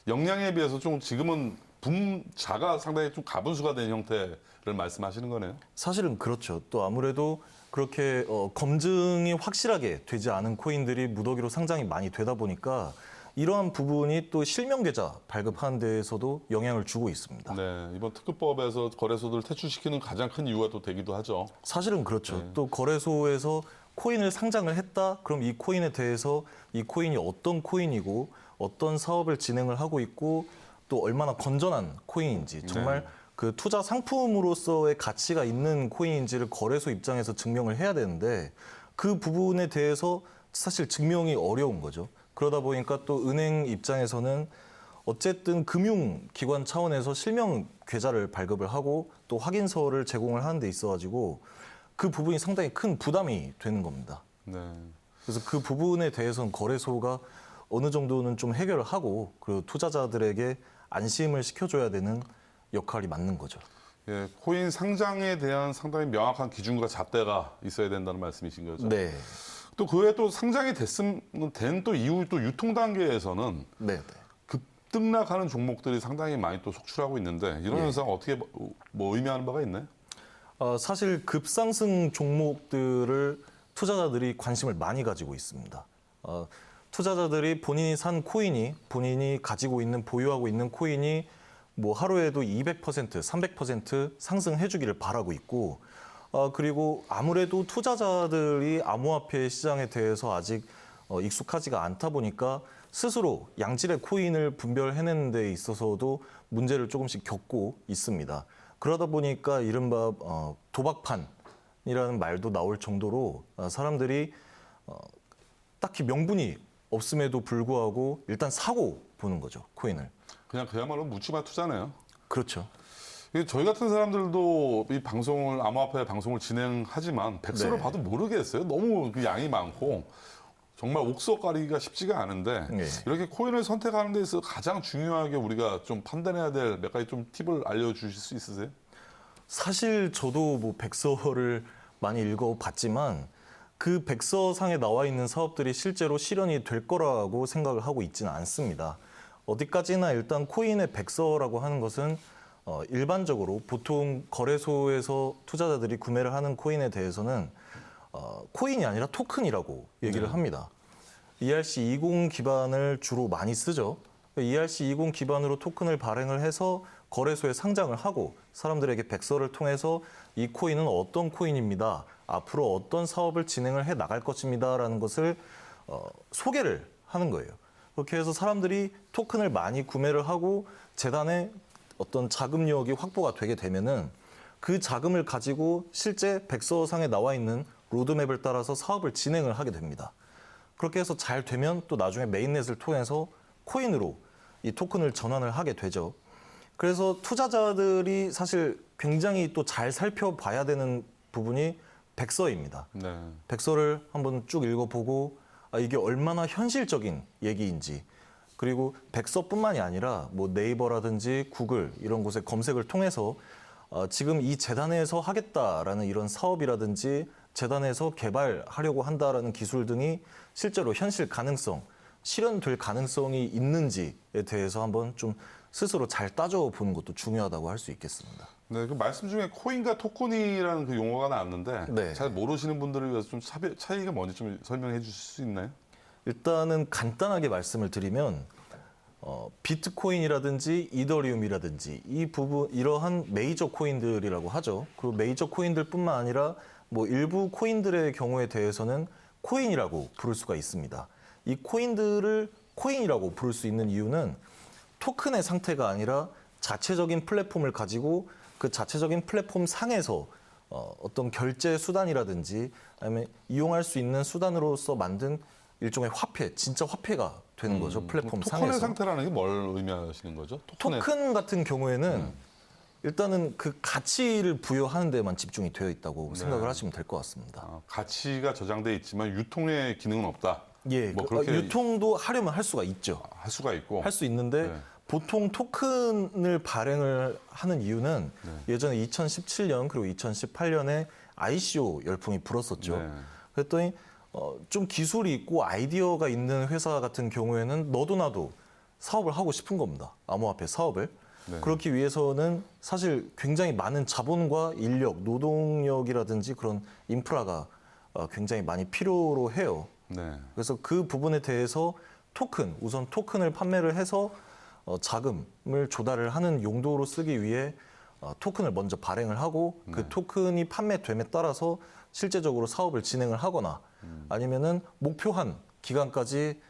[SPEAKER 2] 역량에 비해서 좀 지금은 붐자가 상당히 좀 가분수가 된 형태를 말씀하시는 거네요.
[SPEAKER 5] 사실은 그렇죠. 또 아무래도 그렇게 검증이 확실하게 되지 않은 코인들이 무더기로 상장이 많이 되다 보니까 이러한 부분이 또 실명 계좌 발급하는 데에서도 영향을 주고 있습니다.
[SPEAKER 2] 네, 이번 특급법에서 거래소들을 퇴출시키는 가장 큰 이유가 또 되기도 하죠.
[SPEAKER 5] 사실은 그렇죠.
[SPEAKER 2] 네.
[SPEAKER 5] 또 거래소에서 코인을 상장을 했다? 그럼 이 코인에 대해서 이 코인이 어떤 코인이고 어떤 사업을 진행을 하고 있고 또 얼마나 건전한 코인인지 정말
[SPEAKER 2] 네.
[SPEAKER 5] 그 투자 상품으로서의 가치가 있는 코인인지를 거래소 입장에서 증명을 해야 되는데 그 부분에 대해서 사실 증명이 어려운 거죠. 그러다 보니까 또 은행 입장에서는 어쨌든 금융기관 차원에서 실명 계좌를 발급을 하고 또 확인서를 제공을 하는 데 있어가지고 그 부분이 상당히 큰 부담이 되는 겁니다.
[SPEAKER 2] 네.
[SPEAKER 5] 그래서 그 부분에 대해서는 거래소가 어느 정도는 좀 해결을 하고 그리고 투자자들에게 안심을 시켜줘야 되는 역할이 맞는 거죠.
[SPEAKER 2] 예, 코인 상장에 대한 상당히 명확한 기준과 잣대가 있어야 된다는 말씀이신 거죠.
[SPEAKER 5] 네,
[SPEAKER 2] 또 그 외에 또 상장이 된 또 이후 또 유통 단계에서는
[SPEAKER 5] 네, 네.
[SPEAKER 2] 급등락하는 종목들이 상당히 많이 또 속출하고 있는데 이런 현상 어떻게 뭐 의미하는 바가 있나요?
[SPEAKER 5] 사실 급상승 종목들을 투자자들이 관심을 많이 가지고 있습니다. 투자자들이 본인이 산 코인이 본인이 가지고 있는 보유하고 있는 코인이 뭐 하루에도 200%, 300% 상승해 주기를 바라고 있고 그리고 아무래도 투자자들이 암호화폐 시장에 대해서 아직 익숙하지가 않다 보니까 스스로 양질의 코인을 분별해내는 데 있어서도 문제를 조금씩 겪고 있습니다. 그러다 보니까 이른바 도박판이라는 말도 나올 정도로 사람들이 딱히 명분이 없음에도 불구하고 일단 사고 보는 거죠, 코인을.
[SPEAKER 2] 그냥 그야말로 묻지마 투자네요.
[SPEAKER 5] 그렇죠.
[SPEAKER 2] 저희 같은 사람들도 이 방송을 암호화폐 방송을 진행하지만 백서를
[SPEAKER 5] 네.
[SPEAKER 2] 봐도 모르겠어요. 너무 그 양이 많고 정말 옥석 가리기가 쉽지가 않은데
[SPEAKER 5] 네.
[SPEAKER 2] 이렇게 코인을 선택하는 데 있어서 가장 중요하게 우리가 좀 판단해야 될 몇 가지 좀 팁을 알려주실 수 있으세요?
[SPEAKER 5] 사실 저도 뭐 백서를 많이 읽어봤지만 그 백서상에 나와 있는 사업들이 실제로 실현이 될 거라고 생각을 하고 있지는 않습니다. 어디까지나 일단 코인의 백서라고 하는 것은 일반적으로 보통 거래소에서 투자자들이 구매를 하는 코인에 대해서는 코인이 아니라 토큰이라고 얘기를 합니다. ERC20 기반을 주로 많이 쓰죠. ERC20 기반으로 토큰을 발행을 해서 거래소에 상장을 하고 사람들에게 백서를 통해서 이 코인은 어떤 코인입니다. 앞으로 어떤 사업을 진행을 해 나갈 것입니다라는 것을 소개를 하는 거예요. 그렇게 해서 사람들이 토큰을 많이 구매를 하고 재단에 어떤 자금력이 확보가 되게 되면은 그 자금을 가지고 실제 백서상에 나와 있는 로드맵을 따라서 사업을 진행을 하게 됩니다. 그렇게 해서 잘 되면 또 나중에 메인넷을 통해서 코인으로 이 토큰을 전환을 하게 되죠. 그래서 투자자들이 사실 굉장히 또 잘 살펴봐야 되는 부분이 백서입니다.
[SPEAKER 2] 네.
[SPEAKER 5] 백서를 한번 쭉 읽어보고 이게 얼마나 현실적인 얘기인지 그리고 백서뿐만이 아니라 뭐 네이버라든지 구글 이런 곳에 검색을 통해서 지금 이 재단에서 하겠다라는 이런 사업이라든지 재단에서 개발하려고 한다라는 기술 등이 실제로 현실 가능성, 실현될 가능성이 있는지에 대해서 한번 좀 스스로 잘 따져보는 것도 중요하다고 할 수 있겠습니다.
[SPEAKER 2] 네, 그 말씀 중에 코인과 토큰이라는 그 용어가 나왔는데
[SPEAKER 5] 네.
[SPEAKER 2] 잘 모르시는 분들을 위해서 좀 차이가 뭔지 좀 설명해 주실 수 있나요?
[SPEAKER 5] 일단은 간단하게 말씀을 드리면 비트코인이라든지 이더리움이라든지 이 부분 이러한 메이저 코인들이라고 하죠. 그 메이저 코인들뿐만 아니라 뭐 일부 코인들의 경우에 대해서는 코인이라고 부를 수가 있습니다. 이 코인들을 코인이라고 부를 수 있는 이유는 토큰의 상태가 아니라 자체적인 플랫폼을 가지고 그 자체적인 플랫폼 상에서 어떤 결제 수단이라든지 아니면 이용할 수 있는 수단으로서 만든 일종의 화폐, 진짜 화폐가 되는 거죠. 플랫폼
[SPEAKER 2] 토큰의
[SPEAKER 5] 상에서.
[SPEAKER 2] 상태라는 게 뭘 의미하시는 거죠?
[SPEAKER 5] 토큰 같은 경우에는 일단은 그 가치를 부여하는 데만 집중이 되어 있다고 생각을 하시면 될 것 같습니다.
[SPEAKER 2] 가치가 저장돼 있지만 유통의 기능은 없다.
[SPEAKER 5] 예,
[SPEAKER 2] 뭐 그렇게
[SPEAKER 5] 유통도 하려면 할 수가 있죠.
[SPEAKER 2] 할 수가 있고.
[SPEAKER 5] 할 수 있는데
[SPEAKER 2] 네.
[SPEAKER 5] 보통 토큰을 발행을 하는 이유는 예전에 2017년 그리고 2018년에 ICO 열풍이 불었었죠.
[SPEAKER 2] 네.
[SPEAKER 5] 그랬더니 좀 기술이 있고 아이디어가 있는 회사 같은 경우에는 너도 나도 사업을 하고 싶은 겁니다. 암호화폐 사업을.
[SPEAKER 2] 네.
[SPEAKER 5] 그렇기 위해서는 사실 굉장히 많은 자본과 인력, 노동력이라든지 그런 인프라가 굉장히 많이 필요로 해요.
[SPEAKER 2] 네.
[SPEAKER 5] 그래서 그 부분에 대해서 우선 토큰을 판매를 해서 자금을 조달을 하는 용도로 쓰기 위해 토큰을 먼저 발행을 하고 그 토큰이 판매됨에 따라서 실제적으로 사업을 진행을 하거나 아니면은 목표한 기간까지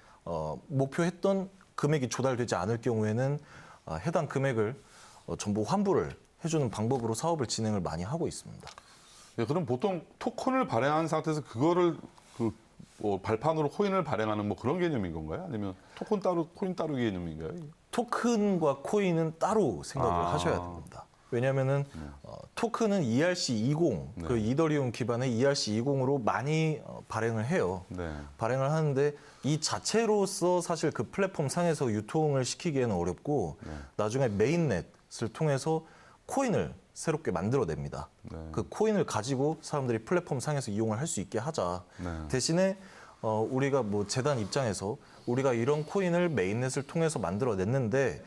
[SPEAKER 5] 목표했던 금액이 조달되지 않을 경우에는 해당 금액을 전부 환불을 해주는 방법으로 사업을 진행을 많이 하고 있습니다.
[SPEAKER 2] 예, 그럼 보통 토큰을 발행한 상태에서 그거를 뭐 발판으로 코인을 발행하는 뭐 그런 개념인 건가요? 아니면 토큰 따로 코인 따로 개념인가요?
[SPEAKER 5] 토큰과 코인은 따로 생각을 하셔야 됩니다. 왜냐하면은 토큰은 ERC20, 그 이더리움 기반의 ERC20으로 많이 발행을 해요.
[SPEAKER 2] 네.
[SPEAKER 5] 발행을 하는데 이 자체로서 사실 그 플랫폼 상에서 유통을 시키기에는 어렵고 나중에 메인넷을 통해서 코인을 새롭게 만들어냅니다.
[SPEAKER 2] 네.
[SPEAKER 5] 그 코인을 가지고 사람들이 플랫폼 상에서 이용을 할 수 있게 하자.
[SPEAKER 2] 네.
[SPEAKER 5] 대신에 우리가 뭐 재단 입장에서 우리가 이런 코인을 메인넷을 통해서 만들어냈는데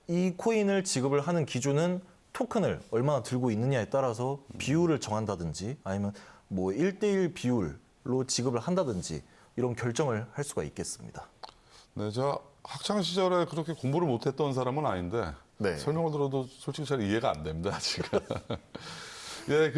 [SPEAKER 5] 이 코인을 지급을 하는 기준은 토큰을 얼마나 들고 있느냐에 따라서 비율을 정한다든지 아니면 뭐 1대1 비율로 지급을 한다든지 이런 결정을 할 수가 있겠습니다.
[SPEAKER 2] 네, 제가 학창 시절에 그렇게 공부를 못했던 사람은 아닌데
[SPEAKER 5] 네.
[SPEAKER 2] 설명을 들어도 솔직히 잘 이해가 안 됩니다, 지금. 예,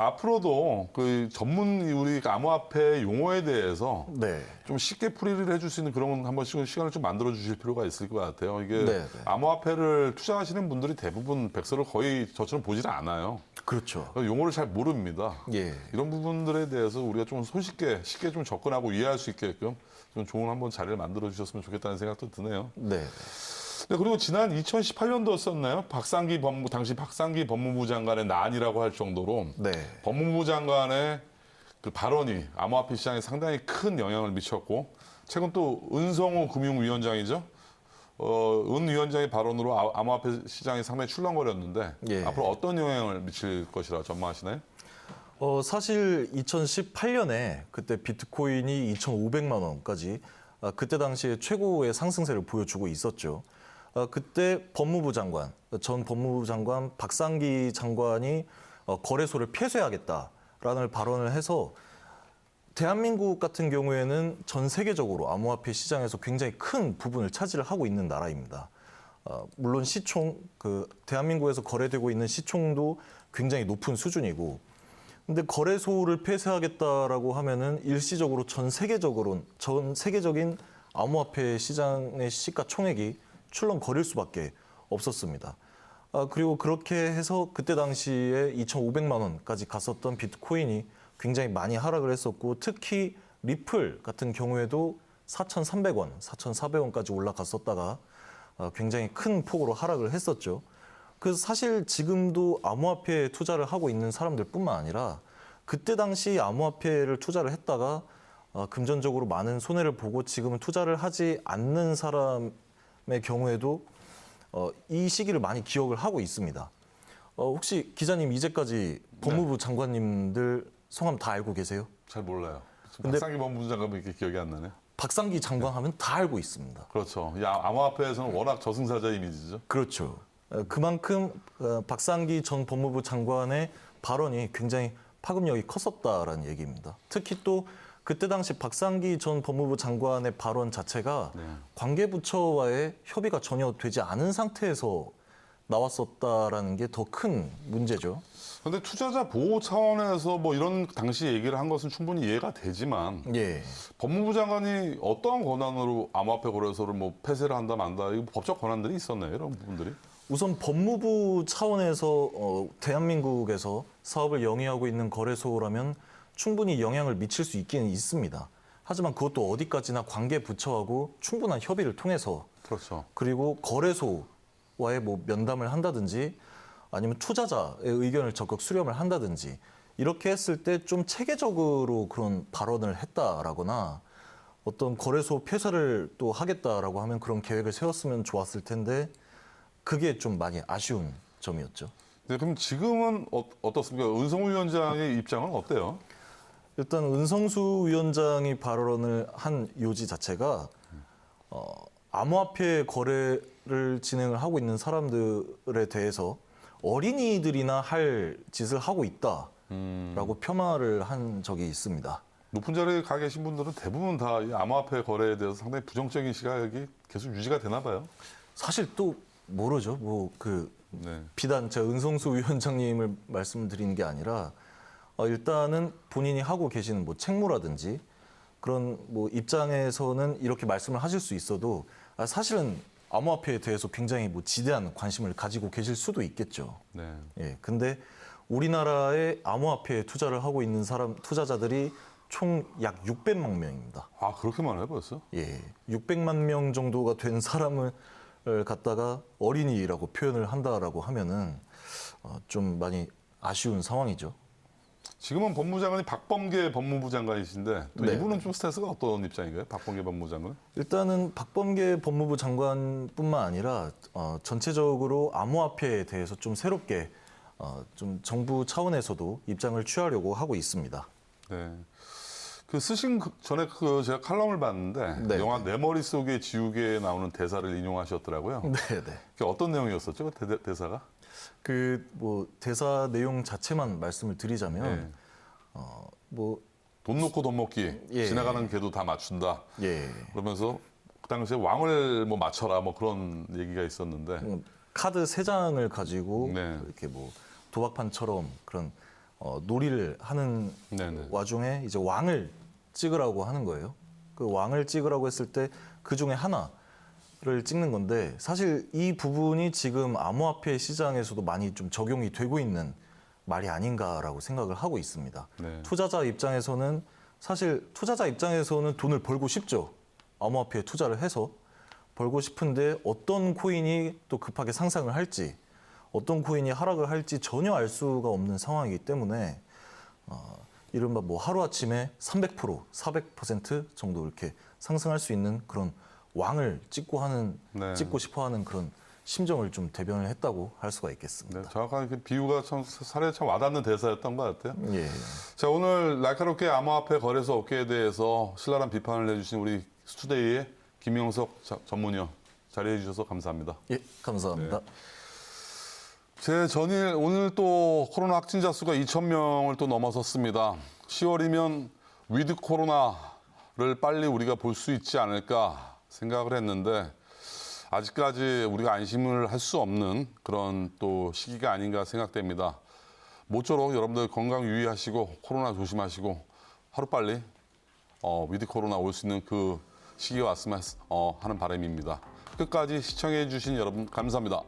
[SPEAKER 2] 앞으로도 전문 우리 암호화폐 용어에 대해서
[SPEAKER 5] 네.
[SPEAKER 2] 좀 쉽게 풀이를 해줄 수 있는 그런 한 번씩 시간을 좀 만들어 주실 필요가 있을 것 같아요. 이게
[SPEAKER 5] 네.
[SPEAKER 2] 암호화폐를 투자하시는 분들이 대부분 백서를 거의 저처럼 보질 않아요.
[SPEAKER 5] 그렇죠.
[SPEAKER 2] 용어를 잘 모릅니다.
[SPEAKER 5] 예.
[SPEAKER 2] 이런 부분들에 대해서 우리가 좀 쉽게 좀 접근하고 이해할 수 있게끔 좀 좋은 한번 자리를 만들어 주셨으면 좋겠다는 생각도 드네요.
[SPEAKER 5] 네.
[SPEAKER 2] 네, 그리고 지난 2018년도였었나요? 당시 박상기 법무부 장관의 난이라고 할 정도로
[SPEAKER 5] 네.
[SPEAKER 2] 법무부 장관의 그 발언이 암호화폐 시장에 상당히 큰 영향을 미쳤고 최근 또 은성호 금융위원장이죠. 은 위원장의 발언으로 암호화폐 시장이 상당히 출렁거렸는데
[SPEAKER 5] 예.
[SPEAKER 2] 앞으로 어떤 영향을 미칠 것이라 전망하시나요?
[SPEAKER 5] 사실 2018년에 그때 비트코인이 2,500만 원까지 그때 당시에 최고의 상승세를 보여주고 있었죠. 그때 전 법무부 장관 박상기 장관이 거래소를 폐쇄하겠다라는 발언을 해서 대한민국 같은 경우에는 전 세계적으로 암호화폐 시장에서 굉장히 큰 부분을 차지를 하고 있는 나라입니다. 물론 대한민국에서 거래되고 있는 시총도 굉장히 높은 수준이고, 근데 거래소를 폐쇄하겠다라고 하면은 일시적으로 전 세계적인 암호화폐 시장의 시가총액이 출렁거릴 수밖에 없었습니다. 그리고 그렇게 해서 그때 당시에 2,500만 원까지 갔었던 비트코인이 굉장히 많이 하락을 했었고 특히 리플 같은 경우에도 4,300원, 4,400원까지 올라갔었다가 굉장히 큰 폭으로 하락을 했었죠. 그래서 사실 지금도 암호화폐에 투자를 하고 있는 사람들뿐만 아니라 그때 당시 암호화폐를 투자를 했다가 금전적으로 많은 손해를 보고 지금은 투자를 하지 않는 사람의 경우에도 이 시기를 많이 기억을 하고 있습니다. 혹시 기자님 이제까지 법무부 장관님들 성함 다 알고 계세요?
[SPEAKER 2] 잘 몰라요.
[SPEAKER 5] 근데-
[SPEAKER 2] 박상기 법무부 장관은 이렇게 기억이 안 나네.
[SPEAKER 5] 박상기 장관 하면 다 알고 있습니다.
[SPEAKER 2] 그렇죠. 암호화폐에서는 워낙 저승사자 이미지죠.
[SPEAKER 5] 그렇죠. 그만큼 박상기 전 법무부 장관의 발언이 굉장히 파급력이 컸었다라는 얘기입니다. 특히 또 그때 당시 박상기 전 법무부 장관의 발언 자체가 관계부처와의 협의가 전혀 되지 않은 상태에서 나왔었다라는 게 더 큰 문제죠.
[SPEAKER 2] 근데 투자자 보호 차원에서 뭐 이런 당시 얘기를 한 것은 충분히 이해가 되지만
[SPEAKER 5] 예.
[SPEAKER 2] 법무부 장관이 어떠한 권한으로 암호화폐 거래소를 뭐 폐쇄를 한다 만다 이거 법적 권한들이 있었나요? 이런 부분들이?
[SPEAKER 5] 우선 법무부 차원에서 대한민국에서 사업을 영위하고 있는 거래소라면 충분히 영향을 미칠 수 있기는 있습니다. 하지만 그것도 어디까지나 관계 부처하고 충분한 협의를 통해서
[SPEAKER 2] 그렇죠.
[SPEAKER 5] 그리고 거래소와의 뭐 면담을 한다든지 아니면 투자자의 의견을 적극 수렴을 한다든지 이렇게 했을 때 좀 체계적으로 그런 발언을 했다라거나 어떤 거래소 폐쇄를 또 하겠다라고 하면 그런 계획을 세웠으면 좋았을 텐데 그게 좀 많이 아쉬운 점이었죠.
[SPEAKER 2] 네, 그럼 지금은 어떻습니까? 은성우 위원장의 입장은 어때요?
[SPEAKER 5] 일단 은성수 위원장이 발언을 한 요지 자체가 암호화폐 거래를 진행을 하고 있는 사람들에 대해서 어린이들이나 할 짓을 하고 있다라고 폄하를 한 적이 있습니다.
[SPEAKER 2] 높은 자리에 가 계신 분들은 대부분 다 이 암호화폐 거래에 대해서 상당히 부정적인 시각이 계속 유지가 되나 봐요.
[SPEAKER 5] 사실 또 모르죠.
[SPEAKER 2] 네.
[SPEAKER 5] 비단 제가 은성수 위원장님을 말씀드리는 게 아니라 일단은 본인이 하고 계시는 뭐 책무라든지 그런 뭐 입장에서는 이렇게 말씀을 하실 수 있어도 사실은 암호화폐에 대해서 굉장히 뭐 지대한 관심을 가지고 계실 수도 있겠죠.
[SPEAKER 2] 네.
[SPEAKER 5] 예, 근데 우리나라에 암호화폐에 투자를 하고 있는 투자자들이 총 약 600만 명입니다.
[SPEAKER 2] 아, 그렇게 많아요, 벌써?
[SPEAKER 5] 예, 600만 명 정도가 된 사람을 갖다가 어린이라고 표현을 한다라고 하면은 좀 많이 아쉬운 상황이죠.
[SPEAKER 2] 지금은 법무부 장관이 박범계 법무부 장관이신데 또
[SPEAKER 5] 네.
[SPEAKER 2] 이분은 좀 스탠스가 어떤 입장인가요? 박범계 법무부 장관?
[SPEAKER 5] 일단은 박범계 법무부 장관뿐만 아니라 전체적으로 암호화폐에 대해서 좀 새롭게 좀 정부 차원에서도 입장을 취하려고 하고 있습니다.
[SPEAKER 2] 네. 그 쓰신 전에 제가 칼럼을 봤는데
[SPEAKER 5] 네.
[SPEAKER 2] 영화 내 머릿속에 지우개에 나오는 대사를 인용하셨더라고요.
[SPEAKER 5] 네, 네.
[SPEAKER 2] 그게 어떤 내용이었었죠? 그 대사가?
[SPEAKER 5] 그 뭐 대사 내용 자체만 말씀을 드리자면
[SPEAKER 2] 네.
[SPEAKER 5] 뭐
[SPEAKER 2] 돈 놓고 돈 먹기
[SPEAKER 5] 예.
[SPEAKER 2] 지나가는 개도 다 맞춘다.
[SPEAKER 5] 예.
[SPEAKER 2] 그러면서 그 당시에 왕을 뭐 맞춰라 뭐 그런 얘기가 있었는데
[SPEAKER 5] 카드 3장을 가지고
[SPEAKER 2] 네.
[SPEAKER 5] 이렇게 뭐 도박판처럼 그런 놀이를 하는
[SPEAKER 2] 네네.
[SPEAKER 5] 와중에 이제 왕을 찍으라고 하는 거예요. 그 왕을 찍으라고 했을 때 그 중에 하나를 찍는 건데 사실 이 부분이 지금 암호화폐 시장에서도 많이 좀 적용이 되고 있는 말이 아닌가라고 생각을 하고 있습니다.
[SPEAKER 2] 네.
[SPEAKER 5] 투자자 입장에서는 돈을 벌고 싶죠. 암호화폐에 투자를 해서 벌고 싶은데 어떤 코인이 또 급하게 상승을 할지 어떤 코인이 하락을 할지 전혀 알 수가 없는 상황이기 때문에 이른바 뭐 하루아침에 300%, 400% 정도 이렇게 상승할 수 있는 그런 왕을
[SPEAKER 2] 네.
[SPEAKER 5] 찍고 싶어하는 그런 심정을 좀 대변을 했다고 할 수가 있겠습니다.
[SPEAKER 2] 네, 정확한 그 비유가 참 사례 참 와닿는 대사였던 것 같아요.
[SPEAKER 5] 예.
[SPEAKER 2] 자, 오늘 날카롭게 암호화폐 거래소 업계에 대해서 신랄한 비판을 해주신 우리 스투데이의 김영석 전문위원 자리해 주셔서 감사합니다.
[SPEAKER 5] 예, 감사합니다.
[SPEAKER 2] 제 전일 오늘 또 코로나 확진자 수가 2,000명을 또 넘어섰습니다. 10월이면 위드 코로나를 빨리 우리가 볼 수 있지 않을까 생각을 했는데 아직까지 우리가 안심을 할 수 없는 그런 또 시기가 아닌가 생각됩니다. 모쪼록 여러분들 건강 유의하시고 코로나 조심하시고 하루빨리 위드 코로나 올 수 있는 그 시기가 왔으면 하는 바람입니다. 끝까지 시청해 주신 여러분 감사합니다.